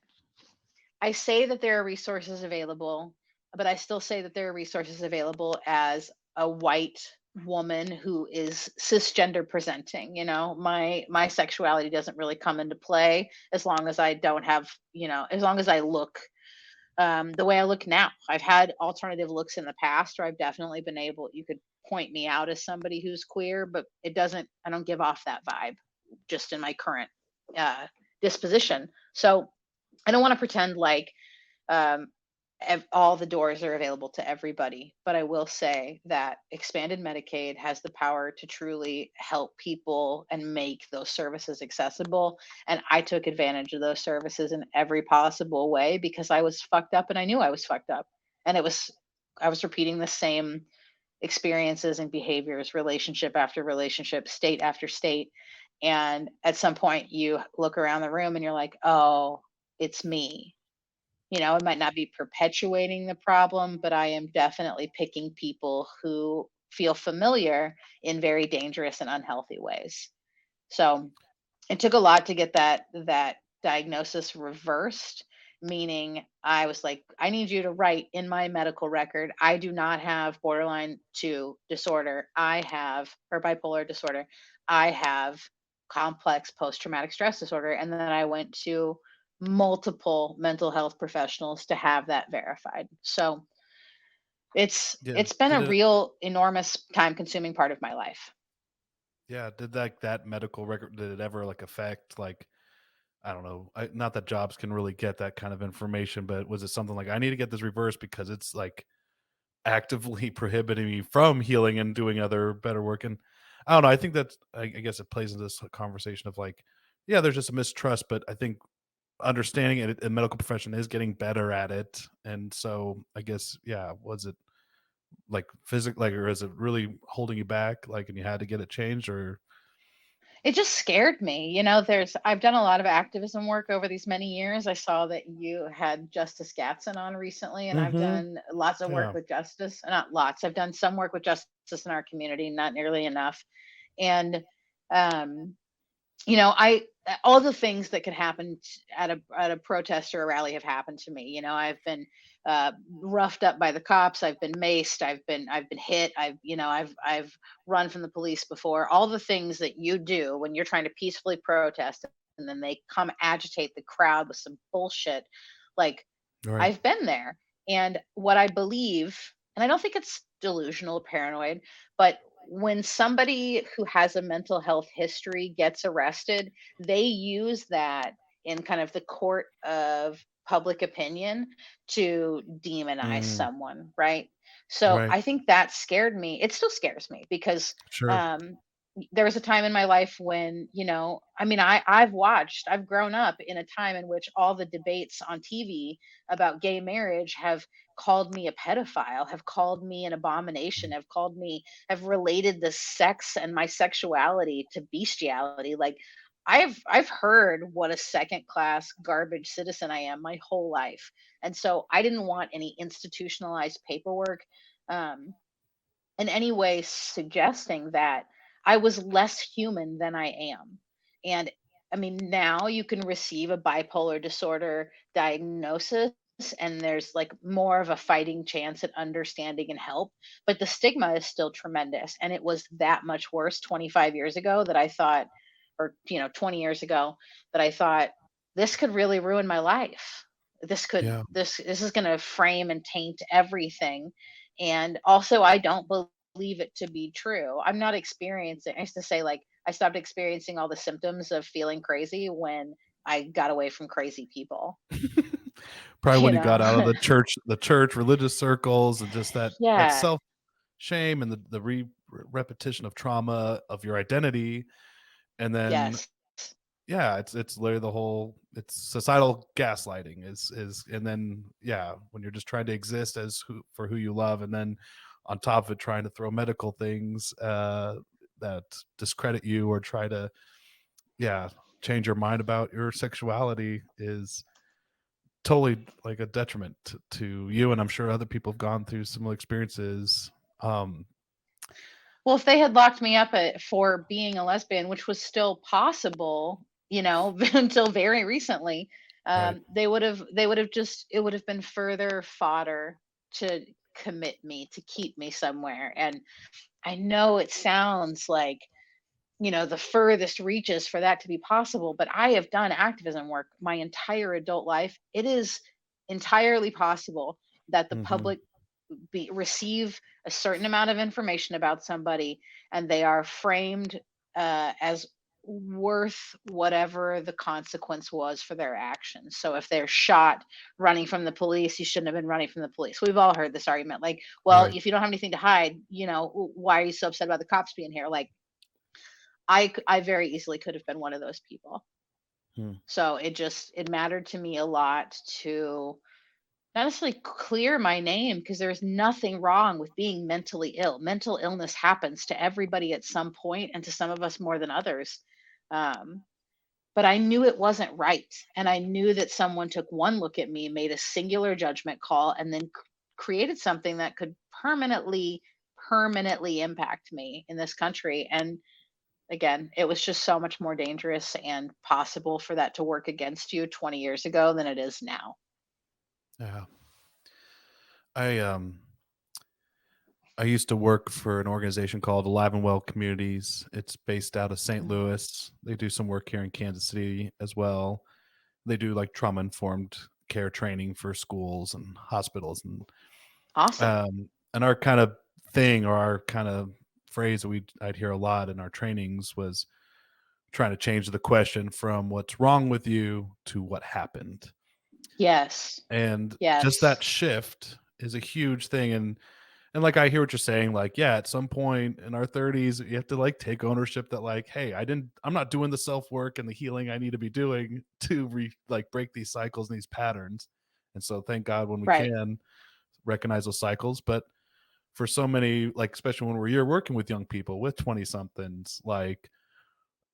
I say that there are resources available, but I still say that there are resources available as a white woman who is cisgender presenting. My sexuality doesn't really come into play as long as I don't have, as long as I look the way I look now. I've had alternative looks in the past, or I've definitely been able. You could point me out as somebody who's queer, but it doesn't. I don't give off that vibe, just in my current uh, disposition. So I don't want to pretend like um, all the doors are available to everybody. But I will say that expanded Medicaid has the power to truly help people and make those services accessible. And I took advantage of those services in every possible way because I was fucked up and I knew I was fucked up. And I was repeating the same experiences and behaviors, relationship after relationship, state after state. And at some point, you look around the room and you're like, oh, it's me. It might not be perpetuating the problem, but I am definitely picking people who feel familiar in very dangerous and unhealthy ways. So it took a lot to get that diagnosis reversed, meaning I was like, I need you to write in my medical record, I do not have borderline 2 disorder. I have or bipolar disorder. I have complex post-traumatic stress disorder. And then I went to multiple mental health professionals to have that verified. So
Yeah.
it's been
Did
a
it?
real enormous time consuming part of my life.
Yeah. Did that medical record? Did it ever like affect like I don't know? Not that jobs can really get that kind of information, but was it something like I need to get this reversed because it's like actively prohibiting me from healing and doing other better work? And I don't know. I think that's I guess it plays into this conversation of like, yeah, there's just a mistrust, but I think understanding it, the medical profession is getting better at it, and so I guess yeah, was it like physical, like, or is it really holding you back, like, and you had to get it changed, or
It just scared me. I've done a lot of activism work over these many years. I saw that you had Justice Gatson on recently, and I've
mm-hmm.
done lots of work
Yeah,
with justice. Not lots. I've done some work with justice in our community, not nearly enough. And um, I all the things that could happen at a protest or a rally have happened to me. I've been roughed up by the cops. I've been maced. I've been hit. I've run from the police before. All the things that you do when you're trying to peacefully protest, and then they come agitate the crowd with some bullshit. Like
right.
I've been there. And what I believe, and I don't think it's delusional or paranoid, but when somebody who has a mental health history gets arrested, they use that in kind of the court of public opinion to demonize
Mm,
someone, right? So
right.
I think that scared me. It still scares me because
Sure.
um, there was a time in my life when, I mean, I've grown up in a time in which all the debates on TV about gay marriage have called me a pedophile, have called me an abomination, have related the sex and my sexuality to bestiality. Like I've heard what a second class garbage citizen I am my whole life. And so I didn't want any institutionalized paperwork um, in any way suggesting that I was less human than I am. And I mean, now you can receive a bipolar disorder diagnosis and there's like more of a fighting chance at understanding and help, but the stigma is still tremendous. And it was that much worse 25 years ago that I thought, or 20 years ago, that I thought this could really ruin my life.
Yeah.
This is going to frame and taint everything. And also, I don't believe it to be true. I'm not experiencing, I used to say, like, I stopped experiencing all the symptoms of feeling crazy when I got away from crazy people,
Probably
you
when you got
know?
out of the church religious circles, and just that
Yeah.
self shame and the repetition of trauma of your identity, and then
Yes.
yeah, it's literally the whole, it's societal gaslighting is and then yeah, when you're just trying to exist as who you love, and then on top of it trying to throw medical things that discredit you or try to, yeah, change your mind about your sexuality is totally like a detriment to you, and I'm sure other people have gone through similar experiences. um
Well, if they had locked me up for being a lesbian, which was still possible, until very recently,
right,
they would have just it would have been further fodder to commit me, to keep me somewhere. And I know it sounds like, the furthest reaches for that to be possible, but I have done activism work my entire adult life. It is entirely possible that the
hmm,
public receive a certain amount of information about somebody, and they are framed as worth whatever the consequence was for their actions. So if they're shot running from the police, you shouldn't have been running from the police. We've all heard this argument, like, well,
right,
if you don't have anything to hide, why are you so upset about the cops being here? Like, I very easily could have been one of those people.
hmm,
So it mattered to me a lot to not necessarily clear my name, because there's nothing wrong with being mentally ill. Mental illness happens to everybody at some point, and to some of us more than others. Um, but I knew it wasn't right. And I knew that someone took one look at me, made a singular judgment call, and then created something that could permanently impact me in this country. And again, it was just so much more dangerous and possible for that to work against you 20 years ago than it is now.
yeah. I I used to work for an organization called Alive and Well Communities. It's based out of St.
Mhm.
Louis. They do some work here in Kansas City as well. They do like trauma informed care training for schools and hospitals,
Awesome.
and our kind of thing, or our kind of phrase that I'd hear a lot in our trainings was trying to change the question from what's wrong with you to what happened.
Yes.
And just
Yes.
that shift is a huge thing. And like I hear what you're saying, like, yeah, at some point in our 30s, you have to like take ownership that like, hey, I'm not doing the self-work and the healing I need to be doing to like break these cycles and these patterns. And so thank God when we
Right.
can recognize those cycles. But for so many, like especially when you're working with young people with 20 somethings, like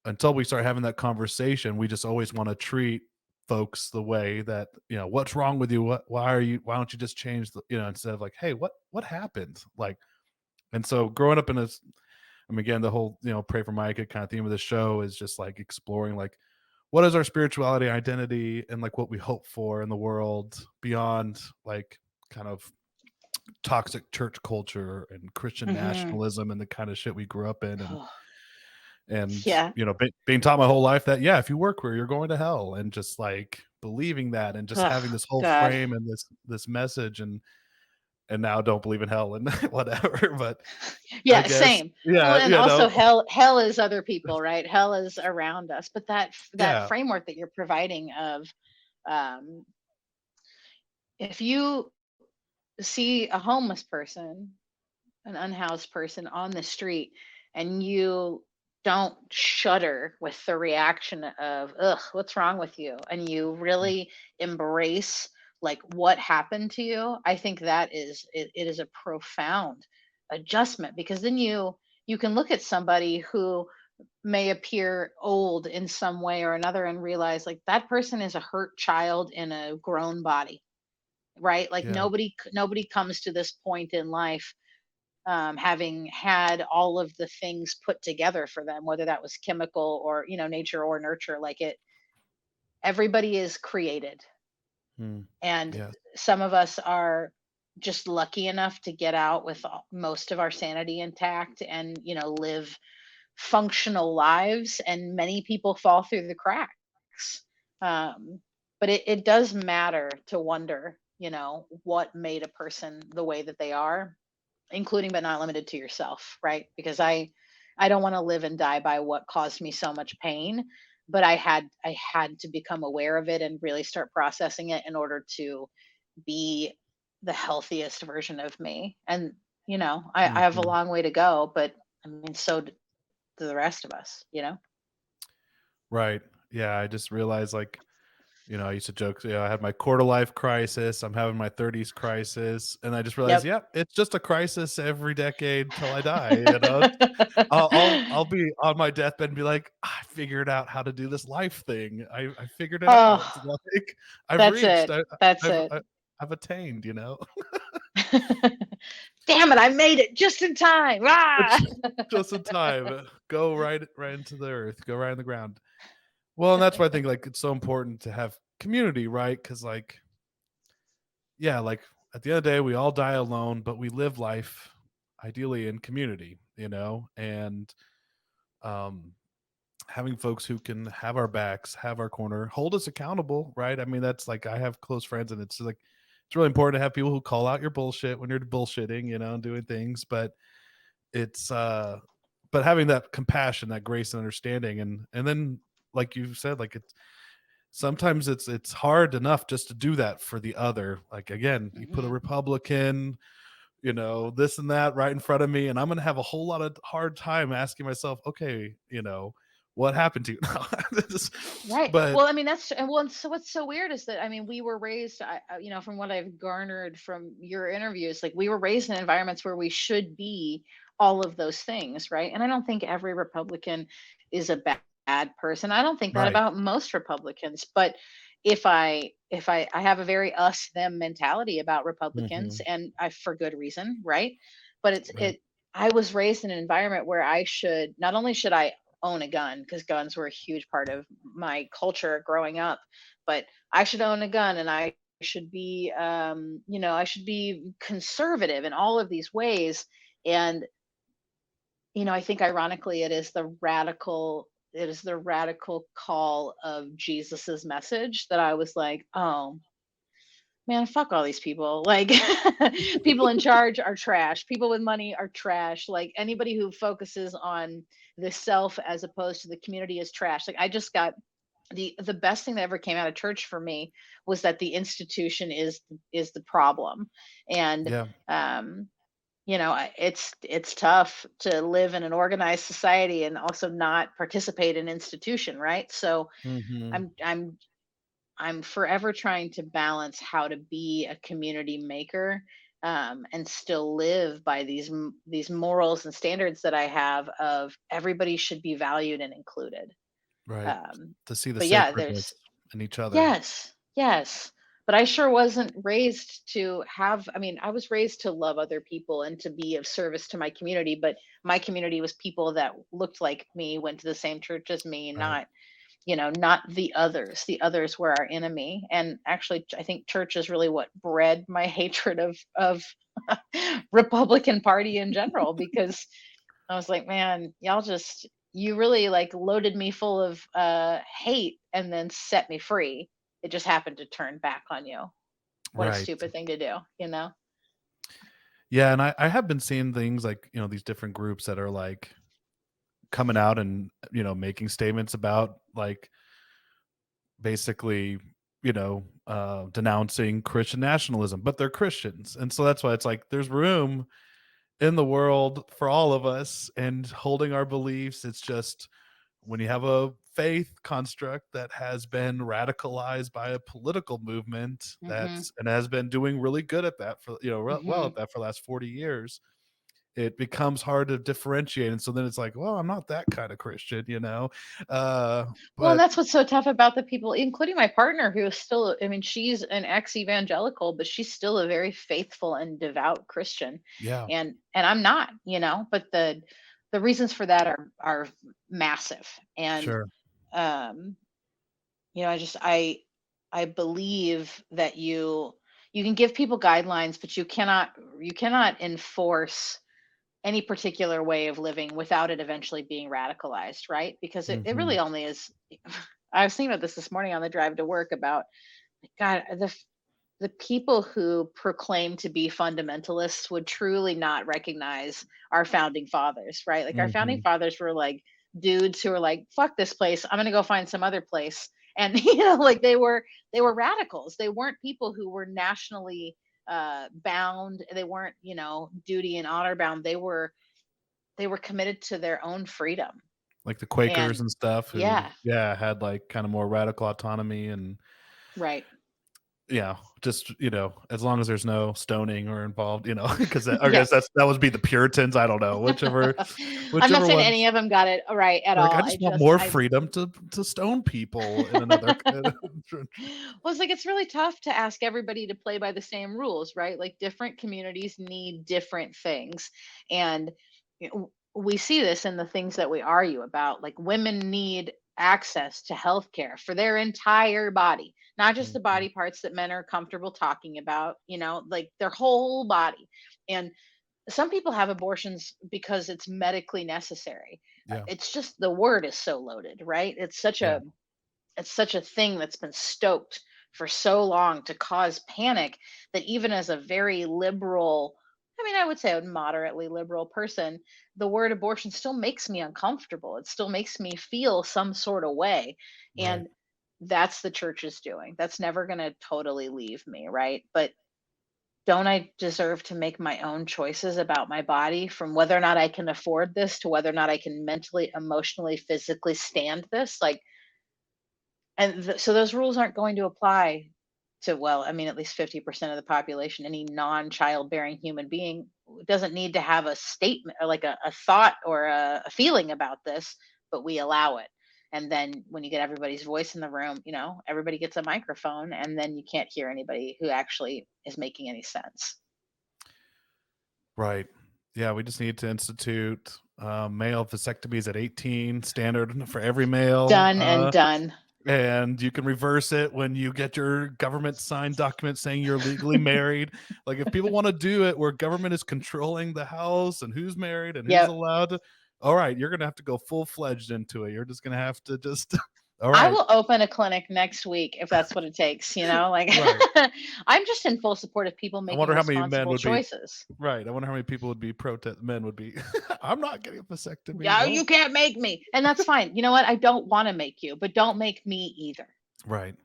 until we start having that conversation, we just always want to treat folks the way that, what's wrong with you, why don't you just change the, instead of like, hey, what happened, like. And so growing up in this, I mean, again, the whole, pray for Micah kind of theme of the show is just like exploring like what is our spirituality identity and like what we hope for in the world beyond like kind of toxic church culture and Christian
Hmm.
nationalism and the kind of shit we grew up in. And
Yeah.
being taught my whole life that, yeah, if you work where you're going to hell, and just like believing that and just having
Oh,
this whole
God.
frame and this message, and now don't believe in hell and whatever. But I
Yeah,
guess,
same. Well,
yeah,
and also hell is other people, right? Hell is around us. But that
yeah,
framework that you're providing of, um, if you see a homeless person, an unhoused person on the street, and you don't shudder with the reaction of, ugh, what's wrong with you, and you
mm,
really embrace like what happened to you, I think it is a profound adjustment, because then you can look at somebody who may appear old in some way or another and realize like that person is a hurt child in a grown body, right? Like
yeah,
nobody comes to this point in life having had all of the things put together for them, whether that was chemical or nature or nurture. Like it, everybody is created,
mm,
and
yes,
some of us are just lucky enough to get out with most of our sanity intact and live functional lives, and many people fall through the cracks. um, but it does matter to wonder what made a person the way that they are, including but not limited to yourself, right? Because I don't want to live and die by what caused me so much pain, but I had to become aware of it and really start processing it in order to be the healthiest version of me. And I have a
mhm.
long way to go, but I mean, so do the rest of us.
Right. Yeah, I just realized, like, I used to joke, I had my quarter life crisis, I'm having my 30s crisis, and I just realized,
Yep.
yeah, it's just a crisis every decade till I die. I'll be on my deathbed and be like, "I figured out how to do this life thing. I figured it out."
Oh,
Like, I've
that's
reached,
it. That's it.
I've attained.
Damn it, I made it just in time. Ah!
It's just in time. Go right into the earth, go right in the ground. Well, and that's why I think, like, it's so important to have community, right? Because, like, yeah, like, at the end of the day, we all die alone, but we live life ideally in community, and um, having folks who can have our backs, have our corner, hold us accountable, right? I mean, that's like, I have close friends, and it's like, it's really important to have people who call out your bullshit when you're bullshitting, and doing things, but it's but having that compassion, that grace and understanding, and then, like you said, like, it's sometimes it's hard enough just to do that for the other. Like, again, you put a
Mhm.
Republican, this and that right in front of me, and I'm gonna have a whole lot of hard time asking myself, okay, what happened to you now?
Right.
But
Well, I mean, and so what's so weird is that I mean, we were raised, from what I've garnered from your interviews, like we were raised in environments where we should be all of those things, right? And I don't think every Republican is a bad person. I don't think that
right.
about most Republicans, but if I have a very us them mentality about Republicans,
Hmm.
and I for good reason, right? But
Right.
I was raised in an environment where I should not only should I own a gun because guns were a huge part of my culture growing up, but I should own a gun and I should be I should be conservative in all of these ways. And I think ironically it is the radical call of Jesus's message that I was like, oh man, fuck all these people. Like, people in charge are trash. People with money are trash. Like, anybody who focuses on the self as opposed to the community is trash. Like, I just got the best thing that ever came out of church for me was that the institution is the problem. And
Yeah.
um it's tough to live in an organized society and also not participate in institution, right? So
Hmm.
i'm i'm I'm forever trying to balance how to be a community maker, and still live by these morals and standards that I have of everybody should be valued and included.
Right.
Um,
To see the
but yeah,
sacredness
there's
in each other.
yes, yes. But I sure wasn't raised to have. I mean, I was raised to love other people and to be of service to my community. But my community was people that looked like me, went to the same church as me,
Right.
not the others. The others were our enemy. And actually, I think church is really what bred my hatred of Republican Party in general, because I was like, man, you really like loaded me full of hate and then set me free. It just happened to turn back on you. What a
Right.
stupid thing to do.
Yeah, and I have been seeing things like, these different groups that are, like, coming out and, making statements about, like, basically, denouncing Christian nationalism, but they're Christians. And so that's why it's like there's room in the world for all of us and holding our beliefs. It's just when you have a faith construct that has been radicalized by a political movement
Hmm.
and has been doing really good at that for, well
Hmm.
at that for the last 40 years, it becomes hard to differentiate. And so then it's like, well, I'm not that kind of Christian. Uh,
Well, and
but
that's what's so tough about the people, including my partner, who is still, I mean, she's an ex-evangelical, but she's still a very faithful and devout Christian.
yeah,
And I'm not, but the reasons for that are massive. And
sure.
um, I believe that you can give people guidelines, but you cannot enforce any particular way of living without it eventually being radicalized, right? Because it
Hmm.
really only is. I was thinking about this morning on the drive to work about God, the people who proclaim to be fundamentalists would truly not recognize our founding fathers, right? Like our founding
Hmm.
fathers were like dudes who were like, fuck this place, I'm gonna go find some other place. And like they were radicals. They weren't people who were nationally bound. They weren't, duty and honor bound. They were committed to their own freedom.
like the Quakers
And
and stuff who,
yeah,
yeah, had like kind of more radical autonomy and
right.
yeah, just as long as there's no stoning or involved, because I guess
Yes.
that would be the Puritans. I don't know,
I'm not
whichever
saying
ones.
any of them got it right at
Like,
all.
I
I
just want
just
more
I
freedom to stone people in another.
Well, it's like it's really tough to ask everybody to play by the same rules, right? Like different communities need different things. And we see this in the things that we argue about. Like women need access to healthcare for their entire body, not just the
Mhm.
body parts that men are comfortable talking about, like their whole body. And some people have abortions because it's medically necessary.
Yeah,
It's just the word is so loaded, right?
yeah,
It's such a thing that's been stoked for so long to cause panic that even as a very liberal, I mean, I would say a moderately liberal person, the word abortion still makes me uncomfortable. It still makes me feel some sort of way.
right,
And that's the church's doing. That's never going to totally leave me, right? But don't I deserve to make my own choices about my body, from whether or not I can afford this to whether or not I can mentally, emotionally, physically stand this? Like, and so those rules aren't going to apply to, well, I mean, at least 50% of the population. Any non-childbearing human being doesn't need to have a statement or like a thought or a feeling about this, but we allow it. And then when you get everybody's voice in the room, everybody gets a microphone, and then you can't hear anybody who actually is making any sense.
right. Yeah, we just need to institute male vasectomies at 18, standard for every male.
Done and done.
And you can reverse it when you get your government signed document saying you're legally married. Like if people want to do it where government is controlling the house and who's married and who's
Yep.
allowed to, all right, you're gonna have to go full-fledged into it. You're just gonna have to just all
I
right,
will open a clinic next week if that's what it takes, like
right.
I'm just in full support of people
I
making
wonder how many men
responsible
would be
choices.
right. I wonder how many people would be protest men would be I'm not getting a vasectomy.
Yeah,
No.
you can't make me. And that's fine. You know what? I don't want to make you, but don't make me either.
Right.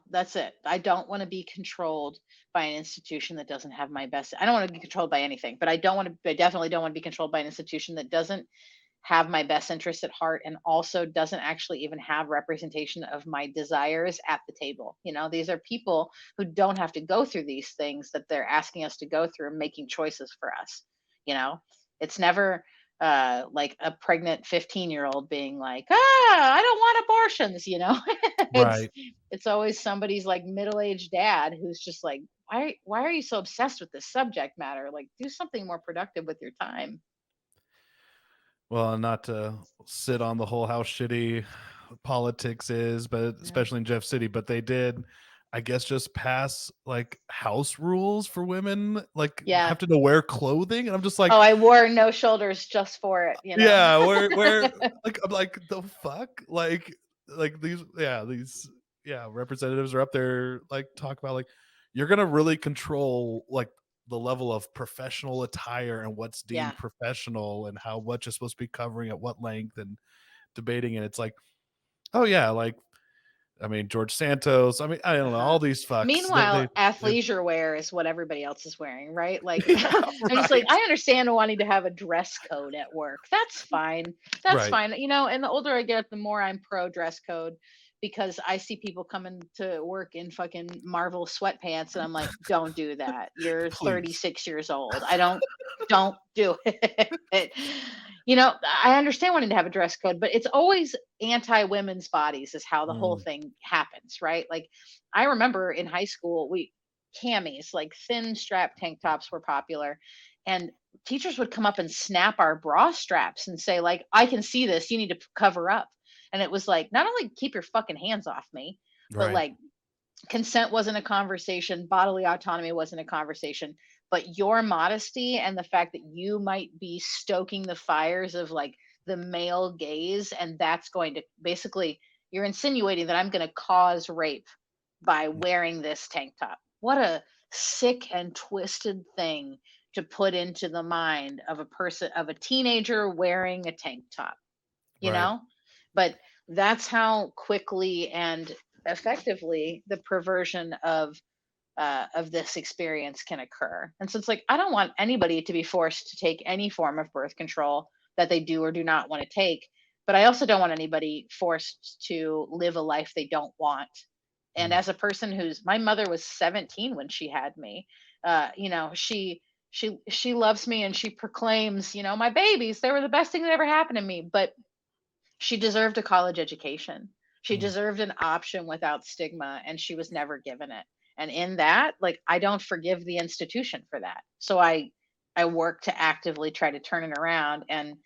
That's it. I don't want to be controlled by an institution that doesn't have my best. I don't want to be controlled by anything, but I definitely don't want to be controlled by an institution that doesn't have my best interests at heart and also doesn't actually even have representation of my desires at the table. These are people who don't have to go through these things that they're asking us to go through and making choices for us. You know, it's never like a pregnant 15-year-old being like, I don't want abortions. it's
Right.
it's always somebody's like middle-aged dad who's just like, why are you so obsessed with this subject matter? Like, do something more productive with your time.
Well, not to sit on the whole how shitty politics is, but
Yeah.
especially in Jeff City, but they did, I guess, just pass like house rules for women, like
Yeah.
have to know wear clothing. And I'm just like,
Oh, I wore no shoulders just for it.
yeah, where like I'm like the fuck? Like these representatives are up there like talk about like you're gonna really control like the level of professional attire and what's
Yeah.
deemed professional and how much is supposed to be covering at what length and debating and it's like, oh yeah, like I mean George Santos, I mean, I don't know,
Uh-huh.
all these fucks.
Meanwhile,
They
athleisure wear is what everybody else is wearing, right? Like,
yeah,
I'm just like,
right.
I understand wanting to have a dress code at work. That's fine. That's
Right.
fine. And the older I get, the more I'm pro dress code, because I see people coming to work in fucking Marvel sweatpants, and I'm like, don't do that. You're
Please.
36 years old. Don't do it. I understand wanting to have a dress code, but it's always anti women's bodies, is how the whole
Mm,
thing happens, right? Like, I remember in high school, we camis, like thin strap tank tops, were popular. And teachers would come up and snap our bra straps and say, like, I can see this. You need to cover up. And it was like, not only keep your fucking hands off me, but
right.
like consent wasn't a conversation, bodily autonomy wasn't a conversation, but your modesty and the fact that you might be stoking the fires of like the male gaze, and that's going to basically, you're insinuating that I'm going to cause rape by wearing this tank top. What a sick and twisted thing to put into the mind of a person, of a teenager wearing a tank top, you
Right.
know? But that's how quickly and effectively the perversion of this experience can occur. And so it's like, I don't want anybody to be forced to take any form of birth control that they do or do not want to take, but I also don't want anybody forced to live a life they don't want. And
Mm,
as a person who's, my mother was 17 when she had me, she loves me and she proclaims, my babies, they were the best thing that ever happened to me. But she deserved a college education. She
mm,
deserved an option without stigma, and she was never given it. And in that, like, I don't forgive the institution for that. So I work to actively try to turn it around. And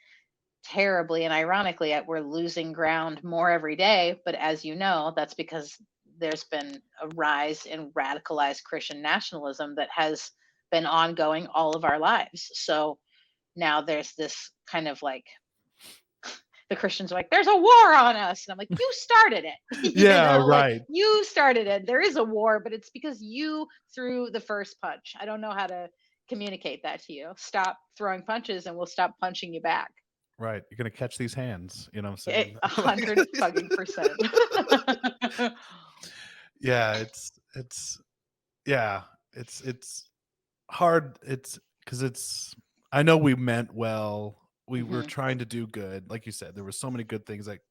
terribly and ironically, we're losing ground more every day. But as you know, that's because there's been a rise in radicalized Christian nationalism that has been ongoing all of our lives. So now there's this kind of like, the Christians are like, there's a war on us. And I'm like, you started it.
yeah,
Like,
right.
you started it. There is a war, but it's because you threw the first punch. I don't know how to communicate that to you. Stop throwing punches and we'll stop punching you back.
Right. You're gonna catch these hands. You know what I'm saying?
A
Like,
hundred fucking percent.
yeah, it's yeah, it's hard. It's because it's. I know we meant well. We were
Hmm.
trying to do good. Like you said, there were so many good things. Like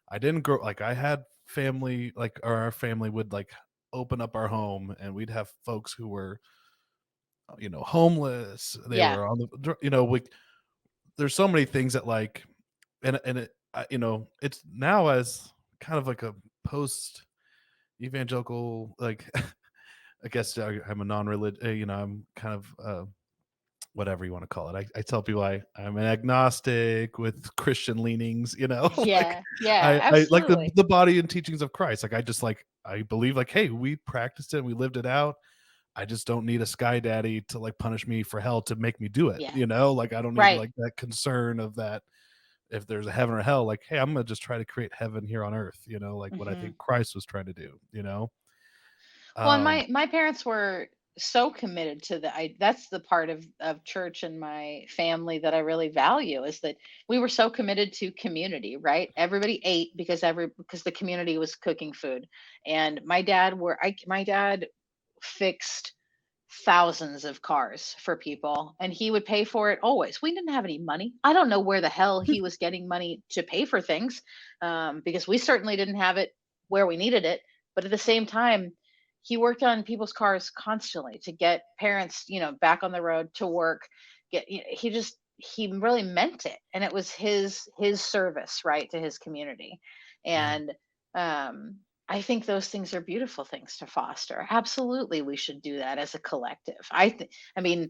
I didn't grow. Like I had family. Like our family would like open up our home, and we'd have folks who were homeless. They
Yeah.
were on the. We there's so many things that like and it it's now as kind of like a post evangelical like I guess I'm a non-religious I'm kind of whatever you want to call it. I tell people I'm an agnostic with Christian leanings, like
Yeah. Yeah.
I like the
Absolutely.
the body and teachings of Christ. Like I just like I believe like, hey, we practiced it and we lived it out. I just don't need a sky daddy to like punish me for hell to make me do it.
Yeah.
Like I don't need
Right.
like that concern of that if there's a heaven or hell, like, hey, I'm gonna just try to create heaven here on earth, like what I
Hmm.
think Christ was trying to do.
Well, and
Um
my parents were so committed to that's the part of church and my family that I really value, is that we were so committed to community, right? Everybody ate because the community was cooking food. And my dad fixed thousands of cars for people, and he would pay for it always. We didn't have any money. I don't know where the hell he was getting money to pay for things, because we certainly didn't have it where we needed it. But at the same time, he worked on people's cars constantly to get parents, back on the road to work. He really meant it, and it was his service, right, to his community.
yeah,
And I think those things are beautiful things to foster. Absolutely, we should do that as a collective. I mean,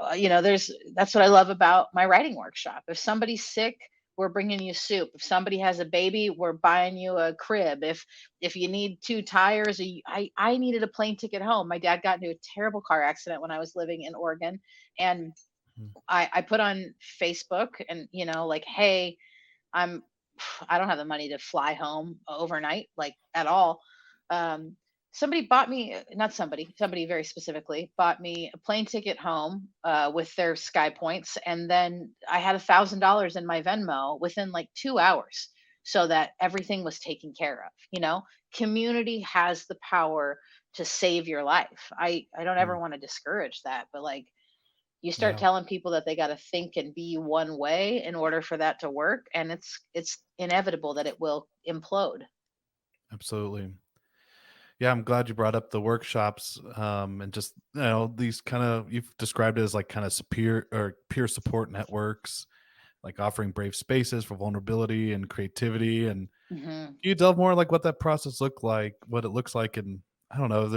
that's what I love about my writing workshop. If somebody's sick, we're bringing you soup. If somebody has a baby, we're buying you a crib. If you need two tires, I needed a plane ticket home. My dad got into a terrible car accident when I was living in Oregon, and
mm,
I put on Facebook, and like, hey, I'm I don't have the money to fly home overnight, like, at all. Um, somebody bought me not somebody very specifically bought me a plane ticket home, with their Sky Points, and then I had $1,000 in my Venmo within like 2 hours, so that everything was taken care of. Community has the power to save your life. I don't
mm,
ever want to discourage that, but like, you start
yeah,
telling people that they got to think and be one way in order for that to work, and it's inevitable that it will implode.
absolutely. Yeah, I'm glad you brought up the workshops, and just these kind of you've described it as like kind of peer or peer support networks, like offering brave spaces for vulnerability and creativity. And
Hmm.
can you delve more like what that process looked like, what it looks like, and I don't know,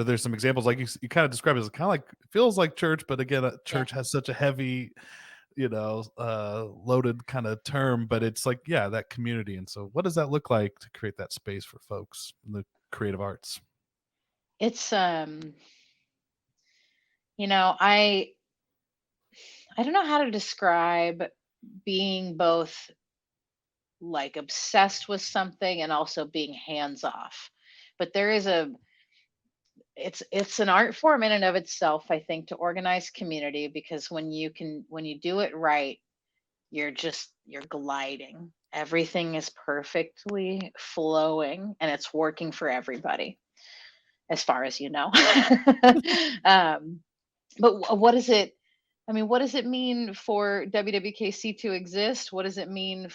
there's some examples like you kind of described it as kind of like it feels like church, but again,
Yeah.
church has such a heavy, loaded kind of term, but it's like yeah, that community. And so, what does that look like to create that space for folks in the creative arts?
It's you know I don't know how to describe being both like obsessed with something and also being hands off. But it's an art form in and of itself, I think, to organize community, because when you do it right, you're gliding. Everything is perfectly flowing and it's working for everybody, as far as you know. um, but what is it? I mean, what does it mean for WWKC to exist? What does it mean?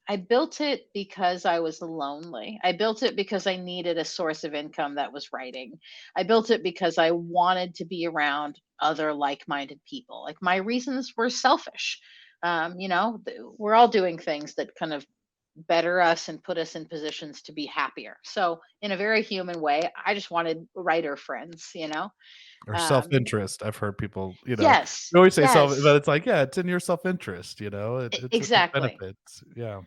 I built it because I was lonely. I built it because I needed a source of income that was writing. I built it because I wanted to be around other like minded people. Like my reasons were selfish. We're all doing things that kind of better us and put us in positions to be happier. So, in a very human way, I just wanted writer friends.
Or
Um,
self-interest. I've heard people,
yes,
you always say self,
yes,
but it's like, yeah, it's in your self-interest, it
exactly.
benefits. Yeah.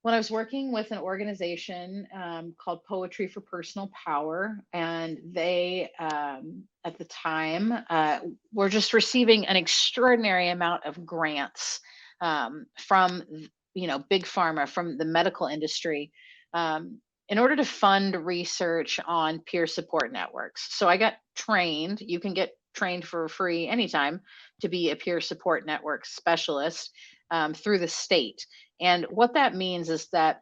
When I was working with an organization called Poetry for Personal Power, and they, at the time, were just receiving an extraordinary amount of grants from, big pharma, from the medical industry, in order to fund research on peer support networks. So I got trained. You can get trained for free anytime to be a peer support network specialist through the state. And what that means is that,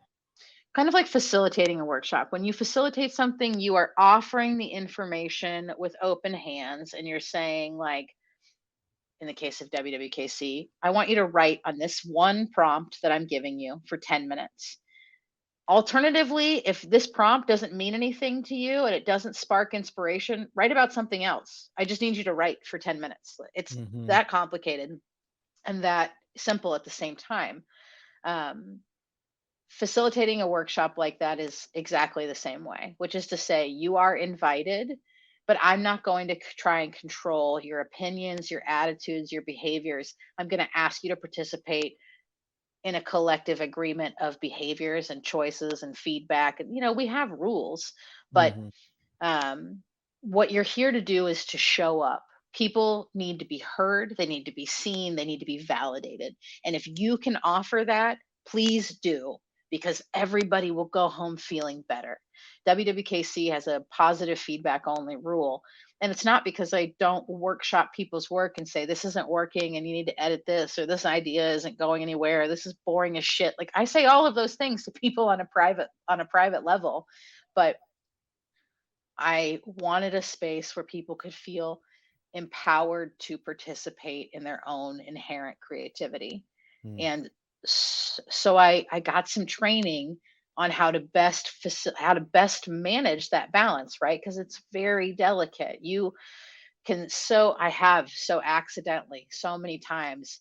kind of like facilitating a workshop, when you facilitate something, you are offering the information with open hands and you're saying, like, in the case of WWKC, I want you to write on this one prompt that I'm giving you for 10 minutes. Alternatively, if this prompt doesn't mean anything to you and it doesn't spark inspiration, write about something else. I just need you to write for 10 minutes. It's
Mhm.
that complicated and that simple at the same time. Um, Facilitating a workshop like that is exactly the same way, which is to say, you are invited, but I'm not going to try and control your opinions, your attitudes, your behaviors. I'm going to ask you to participate in a collective agreement of behaviors and choices and feedback. And, we have rules, but
Mhm.
um, what you're here to do is to show up. People need to be heard, they need to be seen, they need to be validated. And if you can offer that, please do, because everybody will go home feeling better. WWKC has a positive feedback only rule. And it's not because I don't workshop people's work and say, this isn't working and you need to edit this, or this idea isn't going anywhere, or this is boring as shit. Like, I say all of those things to people on a private level. But I wanted a space where people could feel empowered to participate in their own inherent creativity.
Mm.
And so I got some training on how to best manage that balance, right? Because it's very delicate. I have so accidentally so many times,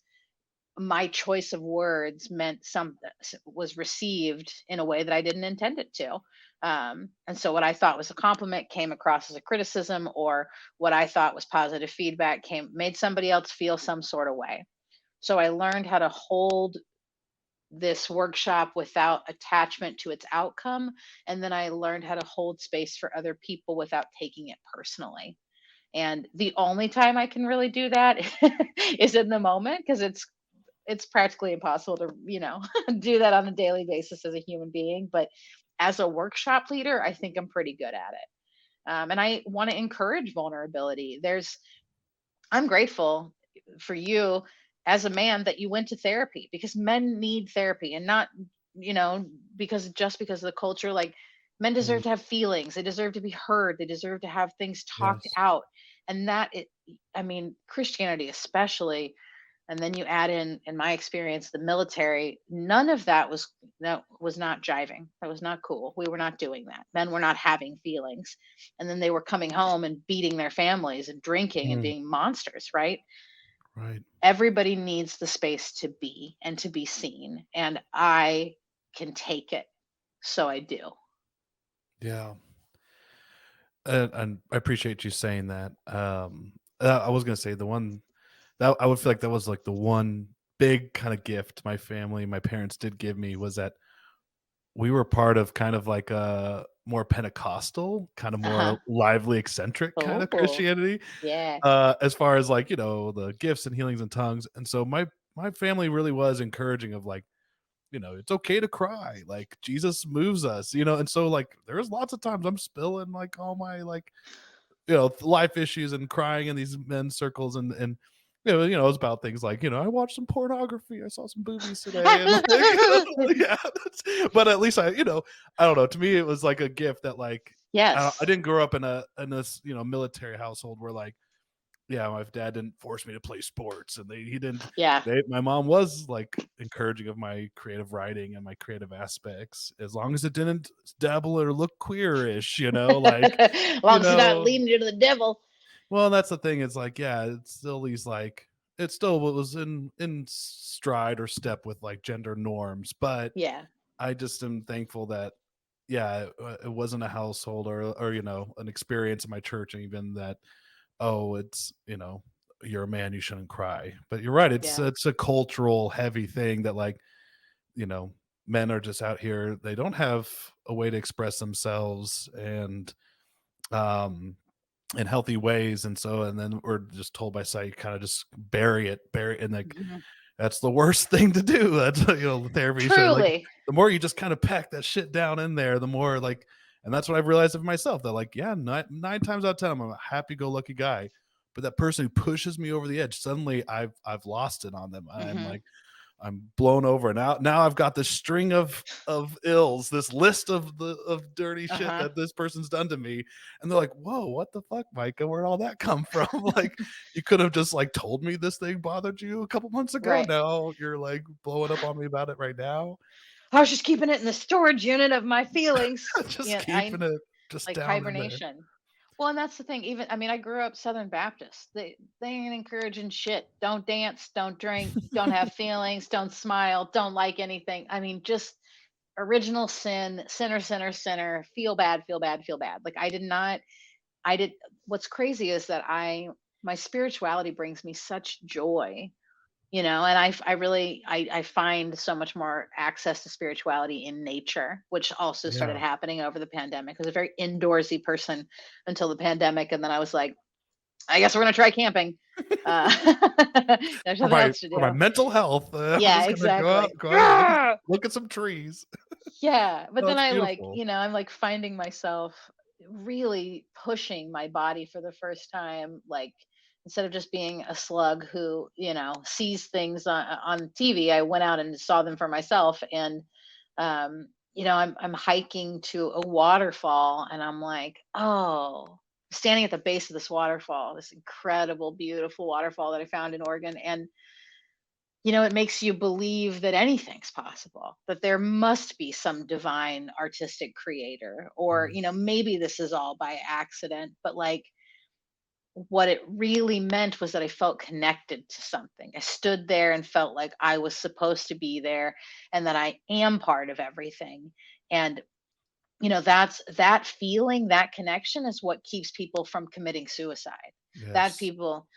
my choice of words meant was received in a way that I didn't intend it to. And so what I thought was a compliment came across as a criticism, or what I thought was positive feedback came made somebody else feel some sort of way. So I learned how to hold this workshop without attachment to its outcome. And then I learned how to hold space for other people without taking it personally. And the only time I can really do that is in the moment, because it's practically impossible to do that on a daily basis as a human being. But as a workshop leader, I think I'm pretty good at it. And I want to encourage vulnerability. I'm grateful for you as a man that you went to therapy, because men need therapy, and not, you know because of the culture. Like, men
Mm.
deserve to have feelings, they deserve to be heard, they deserve to have things talked
Yes.
out. And that it I mean, Christianity especially, and then you add in my experience, the military, none of that was not jiving. That was not cool. We were not doing that. Men were not having feelings. And then they were coming home and beating their families and drinking and
Mm.
being monsters, right?
Right.
Everybody needs the space to be and to be seen. And I can take it. So I do.
Yeah. And I appreciate you saying that. I was gonna say the one that I would feel like that was like the one big kind of gift my family, my parents did give me, was that we were part of kind of like a more Pentecostal, kind of
Uh-huh.
more lively, eccentric kind of
Oh,
Christianity,
yeah.
as far as like, the gifts and healings and tongues. And so my family really was encouraging of like, it's okay to cry. Like Jesus moves us, and so like there's lots of times I'm spilling like all my like life issues and crying in these men's circles, and it's about things like, I watched some pornography, I saw some boobies today, and like, yeah, but at least I don't know. To me, it was like a gift that like I
Yes.
didn't grow up in a in this military household where like yeah, my dad didn't force me to play sports, and he didn't.
Yeah.
My mom was like encouraging of my creative writing and my creative aspects, as long as it didn't dabble or look queerish, like,
As
you
long as you're not
know.
leading you to the devil.
Well, that's the thing. It's like, yeah, it's still these like, it still was in stride or step with like gender norms, but
Yeah.
I just am thankful that, yeah, it wasn't a household or an experience in my church, even that, oh, it's, you're a man, you shouldn't cry. But you're right, it's
Yeah.
it's a cultural heavy thing that, like, you know men are just out here, they don't have a way to express themselves um in healthy ways, and then we're just told by society, kind of just bury it, and like,
Mhm.
that's the worst thing to do. That's, therapy should, like,
Truly.
the more you just kind of pack that shit down in there, the more, like, and that's what I've realized of myself, that, like, yeah, nine times out of 10, I'm a happy-go-lucky guy, but that person who pushes me over the edge, suddenly I've lost it on them.
Hmm.
I'm blown over. Now I've got this string of ills, this list of dirty shit
Uh-huh.
that this person's done to me, and they're like, "Whoa, what the fuck, Micah? Where'd all that come from?" Like, you could have just, like, told me this thing bothered you a couple months ago.
Right.
Now you're like blowing up on me about it right now.
I was just keeping it in the storage unit of my feelings.
Just
Yeah, I
keeping it just
like
down in there.
hibernation. Well, and that's the thing. Even I mean, I grew up Southern Baptist. They ain't encouraging shit. Don't dance, don't drink, don't have feelings, don't smile, don't like anything. I mean, just original sin, sinner, sinner, sinner, feel bad, feel bad, feel bad. Like I did not I did what's crazy is that I my spirituality brings me such joy, and I really I find so much more access to spirituality in nature, which also started
Yeah.
happening over the pandemic. I was a very indoorsy person until the pandemic, and then I was like, I guess we're gonna try camping. uh there's
For
nothing
my
else to
for my
do.
mental health, I'm
Yeah,
just gonna
exactly.
go out and
Yeah.
look at some trees.
Yeah, but
Oh,
then
it's
I like,
beautiful.
I'm like finding myself really pushing my body for the first time, like instead of just being a slug who, sees things on TV, I went out and saw them for myself. And I'm hiking to a waterfall, and I'm like, oh, standing at the base of this waterfall, this incredible, beautiful waterfall that I found in Oregon. And it makes you believe that anything's possible, that there must be some divine artistic creator, or,
Mm,
maybe this is all by accident, but like what it really meant was that I felt connected to something. I stood there and felt like I was supposed to be there, and that I am part of everything. And, that's that feeling, that connection is what keeps people from committing suicide. That
yes.
people,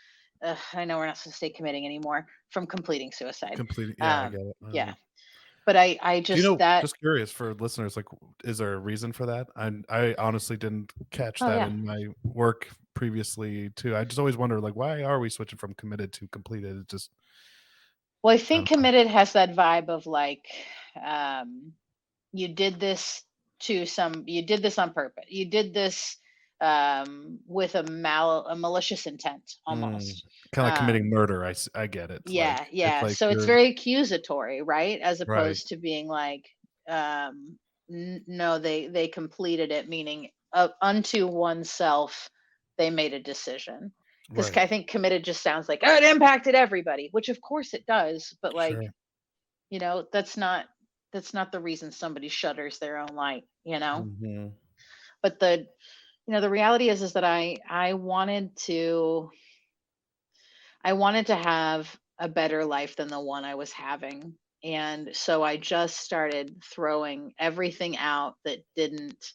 I know we're not supposed to say committing anymore, from completing suicide.
Completely, yeah, I get it.
Yeah, but I
Do you
just
know,
that.
just curious for listeners, like, is there a reason for that? I honestly didn't catch
Oh
that
yeah.
in my work previously too. I just always wonder, like, why are we switching from committed to completed? It just,
Well, I
I
think
don't know.
committed has that vibe of like, um, you did this you did this on purpose. You did this with a malicious intent
Mm,
almost.
kinda like committing
Um,
murder. I get it.
yeah,
It's
yeah.
like
So it's
you're
very accusatory, right? As
right,
opposed to being like, no, they completed it, meaning unto oneself, they made a decision. Because
right.
I think committed just sounds like, oh, it impacted everybody, which of course it does, but like,
Sure.
that's not the reason somebody shutters their own light.
Mhm.
But the reality is that I wanted to have a better life than the one I was having. And so I just started throwing everything out that didn't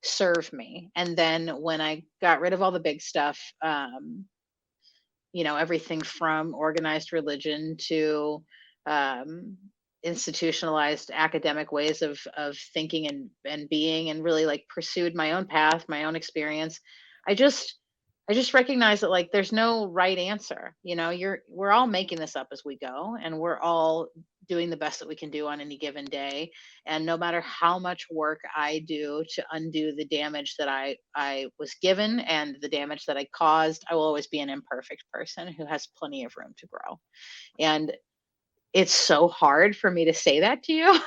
serve me. And then when I got rid of all the big stuff, everything from organized religion to um, institutionalized academic ways of thinking and being, and really like pursued my own path, my own experience. I just i just recognize that like there's no right answer. We're all making this up as we go, and we're all doing the best that we can do on any given day. And no matter how much work I do to undo the damage that I was given and the damage that I caused, I will always be an imperfect person who has plenty of room to grow. And it's so hard for me to say that to you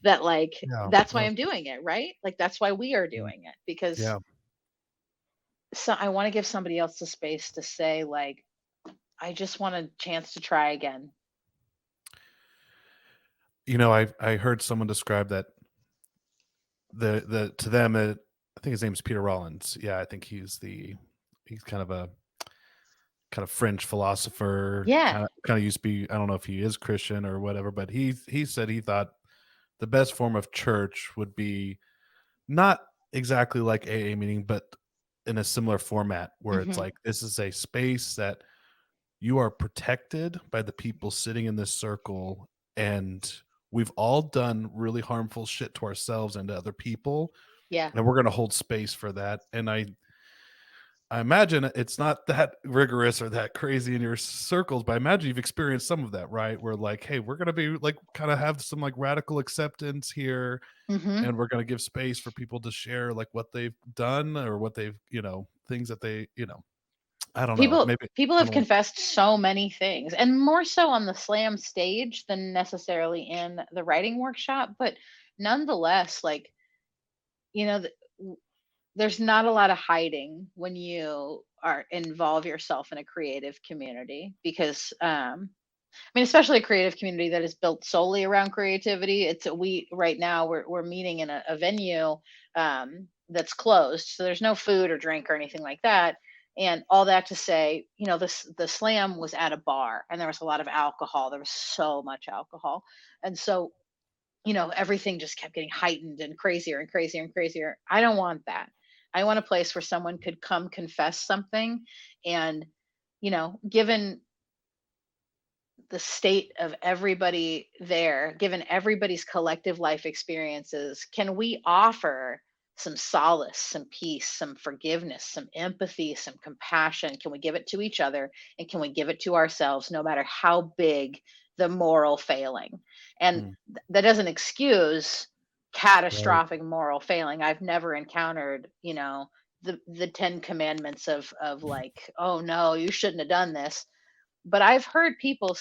that like
Yeah.
that's why
No,
I'm doing it, right? Like that's why we are
mm,
doing it, because
yeah.
so I want to give somebody else the space to say like, I just want a chance to try again.
I heard someone describe that the to them, I think his name is Peter Rollins. Yeah, I think he's kind of a kind of French philosopher.
Yeah.
Kind of used to be. I don't know if he is Christian or whatever, but he said he thought the best form of church would be not exactly like AA meeting, but in a similar format where it's
Hmm.
like this is a space that you are protected by the people sitting in this circle, and we've all done really harmful shit to ourselves and to other people,
Yeah.
and we're going to hold space for that. And I imagine it's not that rigorous or that crazy in your circles, but I imagine you've experienced some of that, right? Where like, hey, we're going to be like kind of have some like radical acceptance here,
Hmm.
and we're going to give space for people to share like what they've done or what they've, things that they, I don't know, maybe
People
I
have
don't want.
confessed so many things, and more so on the slam stage than necessarily in the writing workshop, but nonetheless, like, you know, there's not a lot of hiding when you are involve yourself in a creative community, because I mean, especially a creative community that is built solely around creativity. We right now we're meeting in a venue that's closed, so there's no food or drink or anything like that. And all that to say, the slam was at a bar, and there was a lot of alcohol. There was so much alcohol, and so everything just kept getting heightened and crazier and crazier and crazier. I don't want that. I want a place where someone could come confess something, and given the state of everybody there, given everybody's collective life experiences, can we offer some solace, some peace, some forgiveness, some empathy, some compassion? Can we give it to each other, and can we give it to ourselves, no matter how big the moral failing? And
Mm,
that doesn't excuse
right.
catastrophic moral failing. I've never encountered, the 10 commandments of like, oh no, you shouldn't have done this. But I've heard people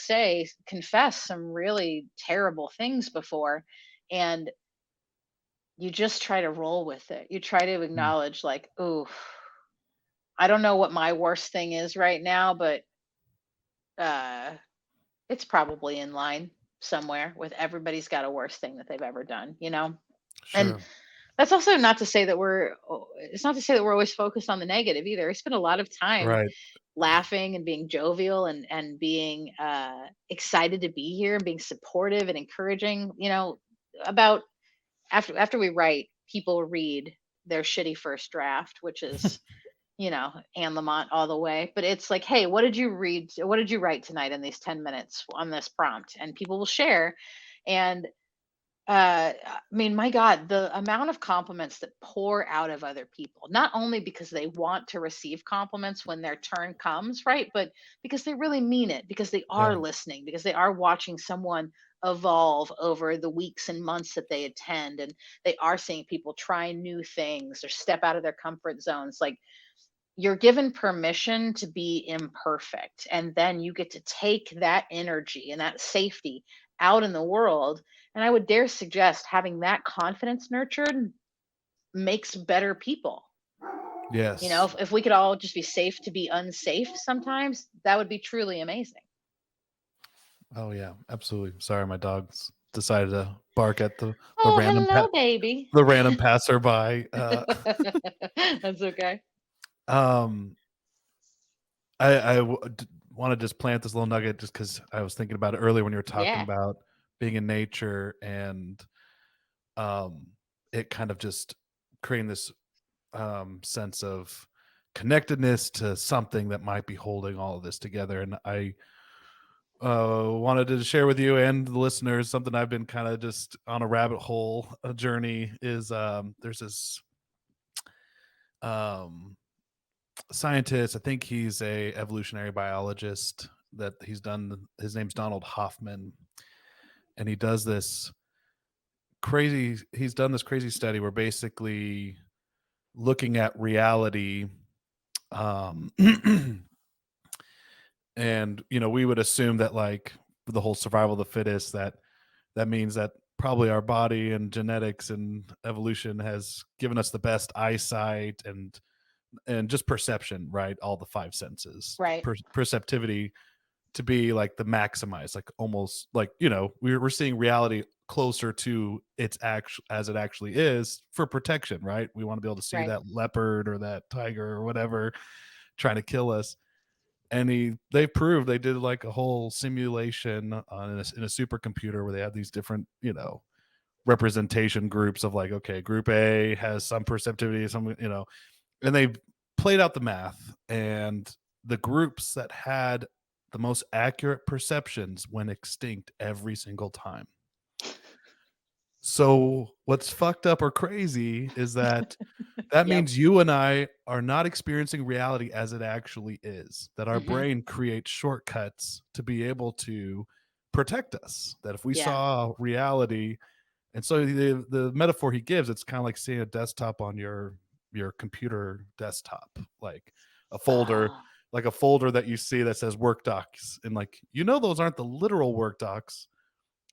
confess some really terrible things before, and you just try to roll with it. You try to
Mm,
acknowledge, like, "Ooh, I don't know what my worst thing is right now, but uh it's probably in line somewhere with everybody's got a worst thing that they've ever done." And
sure.
that's also not to say that it's not to say that we're always focused on the negative either. I spend a lot of time
Right.
laughing and being jovial and being excited to be here and being supportive and encouraging. About after we write, people read their shitty first draft, which is Anne Lamott all the way. But it's like, hey, what did you read? What did you write tonight in these 10 minutes on this prompt? And people will share. And I mean, my God, the amount of compliments that pour out of other people, not only because they want to receive compliments when their turn comes, right? But because they really mean it, because they are
Yeah.
listening, because they are watching someone evolve over the weeks and months that they attend. And they are seeing people try new things or step out of their comfort zones. Like, you're given permission to be imperfect, and then you get to take that energy and that safety out in the world. And I would dare suggest having that confidence nurtured makes better people.
Yes.
If we could all just be safe to be unsafe sometimes, that would be truly amazing.
Oh yeah, absolutely. Sorry, my dogs decided to bark at the
Oh,
random
hello, baby.
the random passerby.
That's okay.
Um, want to just plant this little nugget just because I was thinking about it earlier when you were talking
Yeah.
about being in nature and um, it kind of just creating this sense of connectedness to something that might be holding all of this together. And I wanted to share with you and the listeners something I've been kind of just on a rabbit hole journey is there's this um, scientist. I think he's a evolutionary biologist that his name's Donald Hoffman, and he's done this crazy study where basically looking at reality um and we would assume that like the whole survival of the fittest, that means that probably our body and genetics and evolution has given us the best eyesight and just perception, right? All the five senses,
Right.
perceptivity to be like the maximized, like almost like, we're seeing reality closer to its actual as it actually is for protection, right? We want to be able to see
Right.
that leopard or that tiger or whatever trying to kill us. And they proved, they did like a whole simulation in a supercomputer where they had these different, representation groups of like, okay, group A has some perceptivity, some, and they played out the math, and the groups that had the most accurate perceptions went extinct every single time. So what's fucked up or crazy is that
Yep.
means you and I are not experiencing reality as it actually is, that our
Hmm.
brain creates shortcuts to be able to protect us. That if we
Yeah.
saw reality, and so the metaphor he gives, it's kind of like seeing a desktop on your computer desktop, like a folder,
Oh,
that you see that says work docs, and like, those aren't the literal work docs,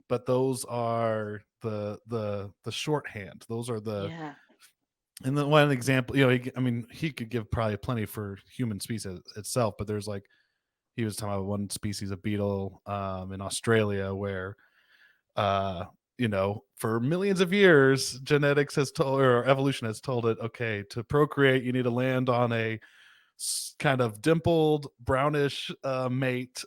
but those are the shorthand. Those are the
yeah.
and then one example, I mean, he could give probably plenty for human species itself, but there's like, he was talking about one species of beetle in Australia where, for millions of years, genetics has told, or evolution has told it, okay, to procreate, you need to land on a kind of dimpled brownish mate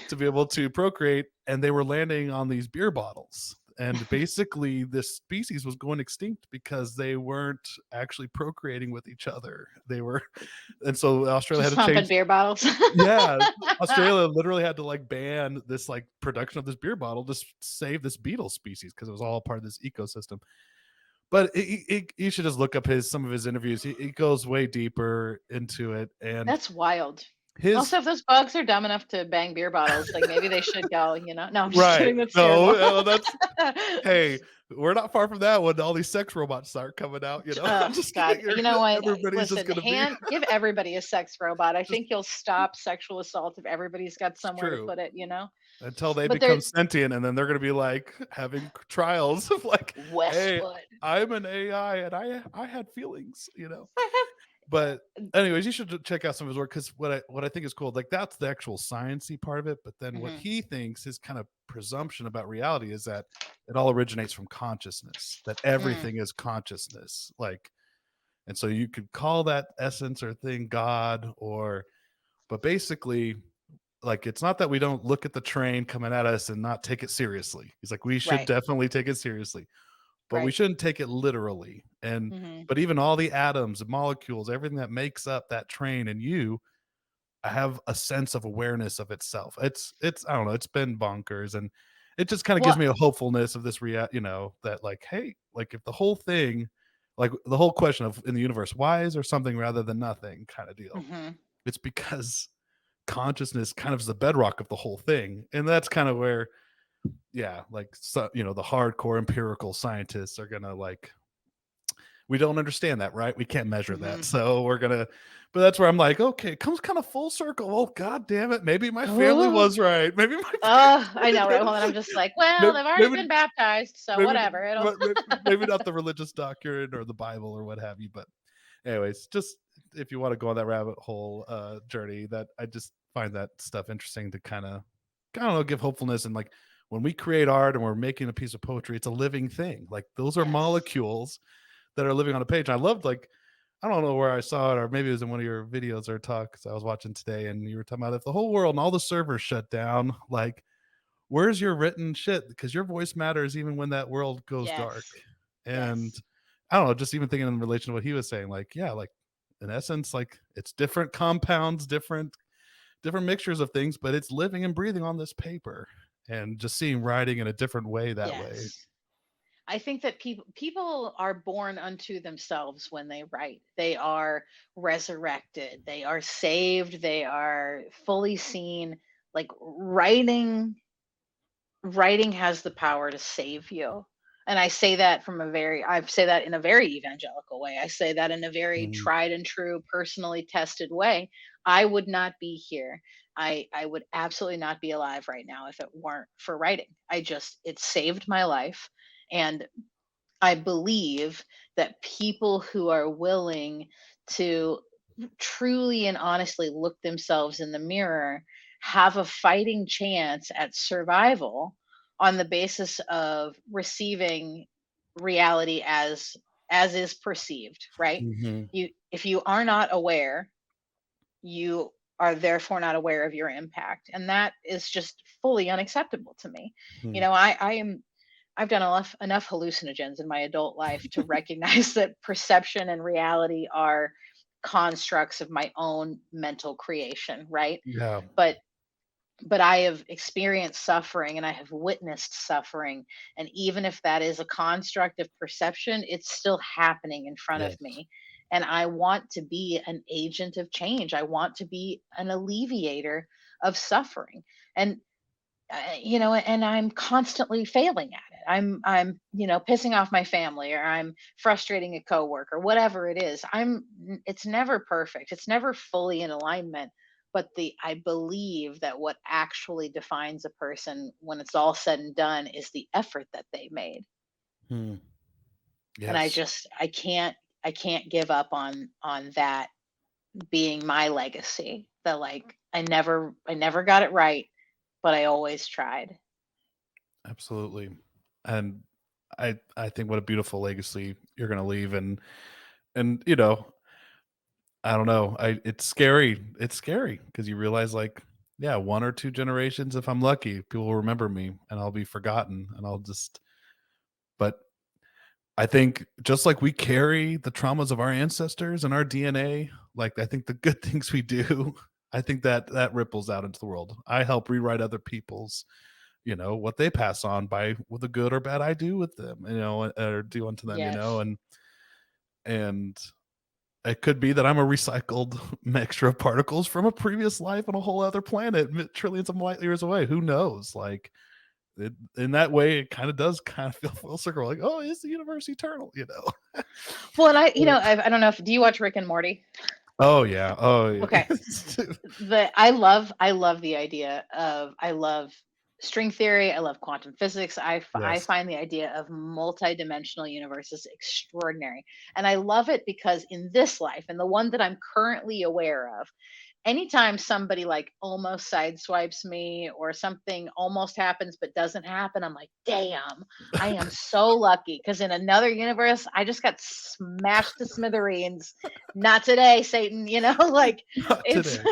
to be able to procreate, and they were landing on these beer bottles, and basically this species was going extinct because they weren't actually procreating with each other. They were And so Australia had
Just
to
pumping
change.
beer bottles.
Yeah, Australia literally had to like ban this like production of this beer bottle to save this beetle species because it was all part of this ecosystem. But you should just look up some of his interviews. He goes way deeper into it, and
That's wild.
his
Also, if those bugs are dumb enough to bang beer bottles, like maybe they should go, No, I'm just
right.
kidding. That's
No,
terrible.
that's hey, we're not far from that when all these sex robots start coming out.
Oh,
Just
God.
kidding.
You know what?
Everybody's just
Listen,
gonna be
give everybody a sex robot. I
just
think you'll stop sexual assault if everybody's got
it's
somewhere to
true.
put it.
Until they
But
become
there,
sentient, and then they're going to be like having trials of like, hey,
Westwood.
I'm an AI and I had feelings. But anyways, you should check out some of his work, because what I think is cool, like that's the actual sciencey part of it. But then what
Hmm.
he thinks, his kind of presumption about reality, is that it all originates from consciousness, that
Mm,
everything is consciousness, like, and so you could call that essence or thing God, or, but basically, like, it's not that we don't look at the train coming at us and not take it seriously. He's like, we should
right.
definitely take it seriously, but we
Right.
shouldn't take it literally. And
Hmm.
but even all the atoms and molecules, everything that makes up that train and you have a sense of awareness of itself. It's I don't know, it's been bonkers, and it just kind of gives
What?
me a hopefulness of this that like, hey, like if the whole thing, like the whole question of in the universe, why is there something rather than nothing kind of deal?
Hmm.
It's because consciousness kind of is the bedrock of the whole thing. And that's kind of where, yeah, like, so, the hardcore empirical scientists are gonna like, we don't understand that, right? We can't measure that,
Hmm.
so we're gonna, but that's where I'm like, okay, it comes kind of full circle. Oh, god damn it, maybe my family
Oh,
was right. Maybe my
I know, right? Well, and I'm just like, well,
maybe
they've already
maybe
been baptized, so
maybe
whatever. It'll.
maybe not the religious doctrine or the Bible or what have you, but anyways, just if you want to go on that rabbit hole journey, that I just find that stuff interesting to kind of, I don't know, give hopefulness. And like, when we create art and we're making a piece of poetry, it's a living thing. Like, those are
Yes.
molecules that are living on a page. And I loved, like, I don't know where I saw it, or maybe it was in one of your videos or talks I was watching today, and you were talking about if the whole world and all the servers shut down, like, where's your written shit? Because your voice matters even when that world goes dark.
Yes.
And
Yes.
I don't know, just even thinking in relation to what he was saying, like, yeah, like, in essence, like, it's different compounds, different mixtures of things, but it's living and breathing on this paper, and just seeing writing in a different way that way.
Yes. I think that people are born unto themselves when they write. They are resurrected. They are saved. They are fully seen. Like writing has the power to save you. And I say that I say that in a very evangelical way. I say that in a very
Mm,
tried and true, personally tested way. I would not be here. I would absolutely not be alive right now if it weren't for writing. It saved my life. And I believe that people who are willing to truly and honestly look themselves in the mirror have a fighting chance at survival on the basis of receiving reality as is perceived, right?
Hmm.
You if you are not aware, you are therefore not aware of your impact, and that is just fully unacceptable to me.
Hmm.
I've done enough hallucinogens in my adult life to recognize that perception and reality are constructs of my own mental creation, right?
Yeah.
But I have experienced suffering and I have witnessed suffering. And even if that is a construct of perception, it's still happening in front of
Yes.
me. And I want to be an agent of change. I want to be an alleviator of suffering. And and I'm constantly failing at it. I'm pissing off my family, or I'm frustrating a coworker, whatever it is. It's never perfect. It's never fully in alignment. But I believe that what actually defines a person when it's all said and done is the effort that they made.
Hmm.
And
Yes.
I can't give up on that being my legacy. That like I never got it right, but I always tried.
Absolutely. And I think what a beautiful legacy you're going to leave. And I don't know. I It's scary. It's scary because you realize, like, yeah, one or two generations, if I'm lucky, people will remember me and I'll be forgotten and I'll just. But I think just like we carry the traumas of our ancestors and our DNA, like I think the good things we do, I think that ripples out into the world. I help rewrite other people's, what they pass on by with the good or bad I do with them, or do unto them,
Yes.
and it could be that I'm a recycled mixture of particles from a previous life on a whole other planet, trillions of light years away. Who knows? Like, in that way, it kind of does kind of feel full circle. Like, oh, is the universe eternal?
Well, and I don't know if do you watch Rick and Morty?
Oh yeah. Oh yeah.
Okay. I love the idea of I love string theory, I love quantum physics. I
Yes.
find the idea of multidimensional universes extraordinary. And I love it because in this life, and the one that I'm currently aware of, anytime somebody like almost sideswipes me or something almost happens but doesn't happen, I'm like, damn, I am so lucky. Because in another universe, I just got smashed to smithereens. Not today, Satan. Like
Not
it's
today.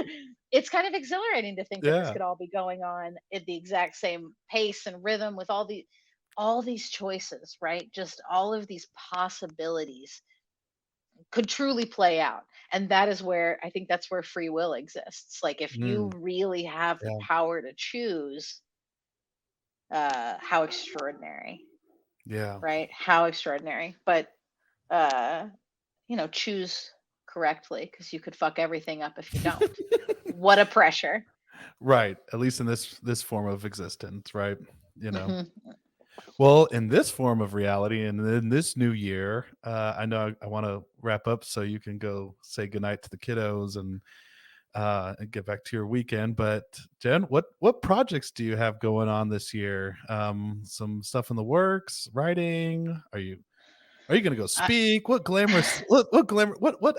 it's kind of exhilarating to think that this
Yeah.
could all be going on at the exact same pace and rhythm with all these choices, right? Just all of these possibilities could truly play out. And that is where I think that's where free will exists. Like if you
Mm,
really have the
yeah.
power to choose, how extraordinary,
Yeah.
right? How extraordinary. But uh, choose correctly, because you could fuck everything up if you don't. What a pressure.
Right. At least in this form of existence, right? You know.
Hmm.
Well, in this form of reality and in this new year, I know I want to wrap up so you can go say goodnight to the kiddos and get back to your weekend. But Jen, what projects do you have going on this year? Some stuff in the works, writing. Are you going to go
I,
speak? What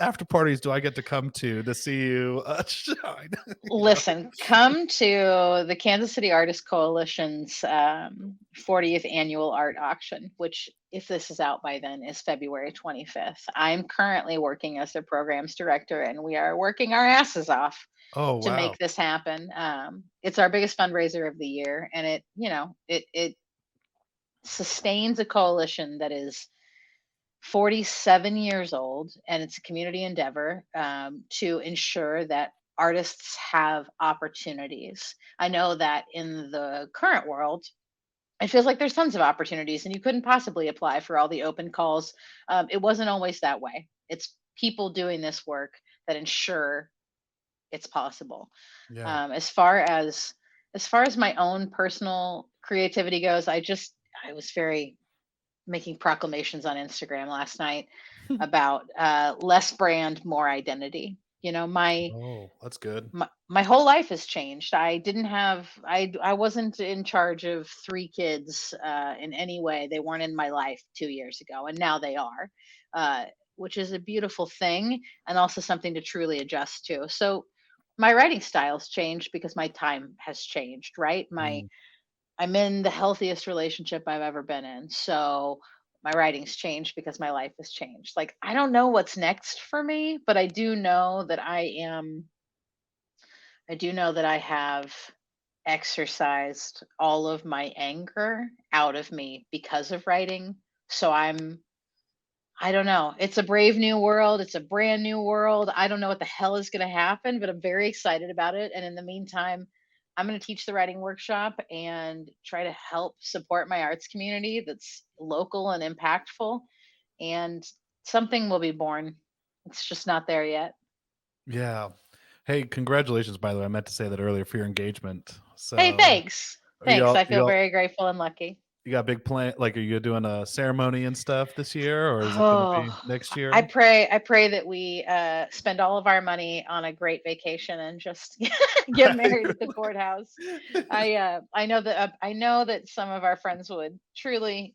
after parties do I get to come to see you shine?
Listen, come to the Kansas City Artist Coalition's 40th annual art auction, which, if this is out by then, is February 25th. I'm currently working as their programs director, and we are working our asses off
Oh
to
wow,
make this happen. It's our biggest fundraiser of the year, and it sustains a coalition that is 47 years old, and it's a community endeavor to ensure that artists have opportunities. I know that in the current world, it feels like there's tons of opportunities, and you couldn't possibly apply for all the open calls. It wasn't always that way. It's people doing this work that ensure it's possible.
yeah.
As far as my own personal creativity goes, I was very making proclamations on Instagram last night about less brand, more identity.
Oh, that's good.
My whole life has changed. I wasn't in charge of three kids in any way. They weren't in my life 2 years ago, and now they are, uh, which is a beautiful thing and also something to truly adjust to. So my writing style's changed because my time has changed, right?
Mm.
I'm in the healthiest relationship I've ever been in. So my writing's changed because my life has changed. Like, I don't know what's next for me, but I do know that I have exercised all of my anger out of me because of writing. So I don't know. It's a brave new world. It's a brand new world. I don't know what the hell is going to happen, but I'm very excited about it. And in the meantime, I'm going to teach the writing workshop and try to help support my arts community that's local and impactful. And something will be born. It's just not there yet.
Yeah. Hey, congratulations, by the way. I meant to say that earlier for your engagement.
Hey,
So
thanks.
are
Thanks. I
you
feel
all
very grateful and lucky.
you got big plan, like, are you doing a ceremony and stuff this year, or is it gonna
Oh,
be next
I
year?
pray I pray that we spend all of our money on a great vacation and just get married at the courthouse. I know that some of our friends would truly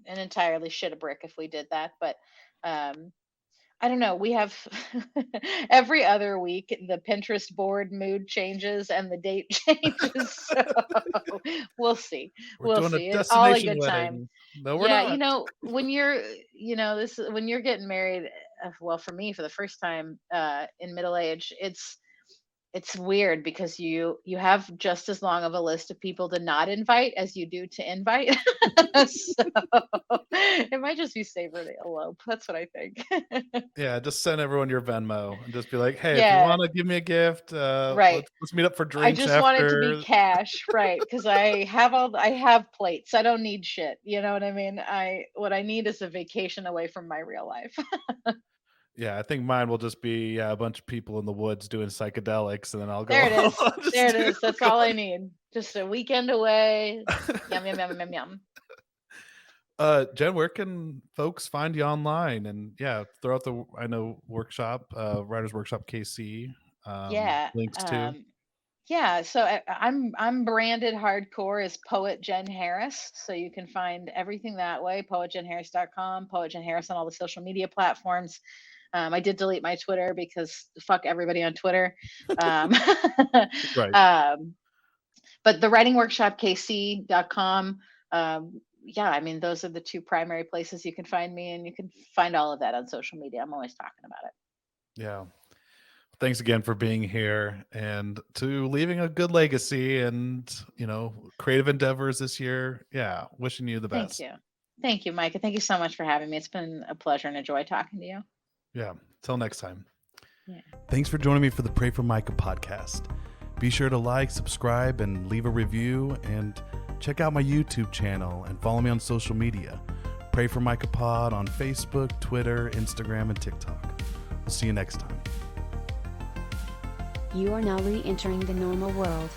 and entirely shit a brick if we did that, but um I don't know. We have every other week the Pinterest board mood changes and the date changes. So we'll see.
We're
We'll
doing a
see. It's all a
destination
good time.
wedding. No, we're
Yeah,
not.
when when you're getting married, well, for me, for the first time in middle age, it's weird because you have just as long of a list of people to not invite as you do to invite. So it might just be safer to elope. That's what I think.
Yeah, just send everyone your Venmo and just be like, "Hey, if you
Yeah,
wanna give me a gift,
right.
let's meet up for
I
drinks
just want it to be
after."
cash, right? Because I have plates. I don't need shit. You know what I mean? I What I need is a vacation away from my real life.
Yeah, I think mine will just be, yeah, a bunch of people in the woods doing psychedelics, and then I'll
There
go
it is.
I'll
There
just
it
do
is. That's
go
all I need. Just a weekend away. Yum yum yum yum yum.
Jen, where can folks find you online? And yeah, throughout the I know workshop, Writers Workshop KC,
Yeah.
links to.
Yeah, so I'm branded hardcore as Poet Jen Harris, so you can find everything that way. PoetJenHarris.com, Poet Jen Harris on all the social media platforms. I did delete my Twitter because fuck everybody on Twitter. Um,
Right.
um, but the writing workshop KC.com. Yeah, I mean those are the two primary places you can find me, and you can find all of that on social media. I'm always talking about it.
Yeah. Thanks again for being here and to leaving a good legacy and, creative endeavors this year. Yeah, wishing you the
Thank
best.
you. Thank you, Micah. Thank you so much for having me. It's been a pleasure and a joy talking to you.
Yeah. Till next time.
Yeah.
Thanks for joining me for the Pray for Micah podcast. Be sure to like, subscribe, and leave a review. And check out my YouTube channel and follow me on social media. Pray for Micah Pod on Facebook, Twitter, Instagram, and TikTok. We'll see you next time.
You are now re entering the normal world.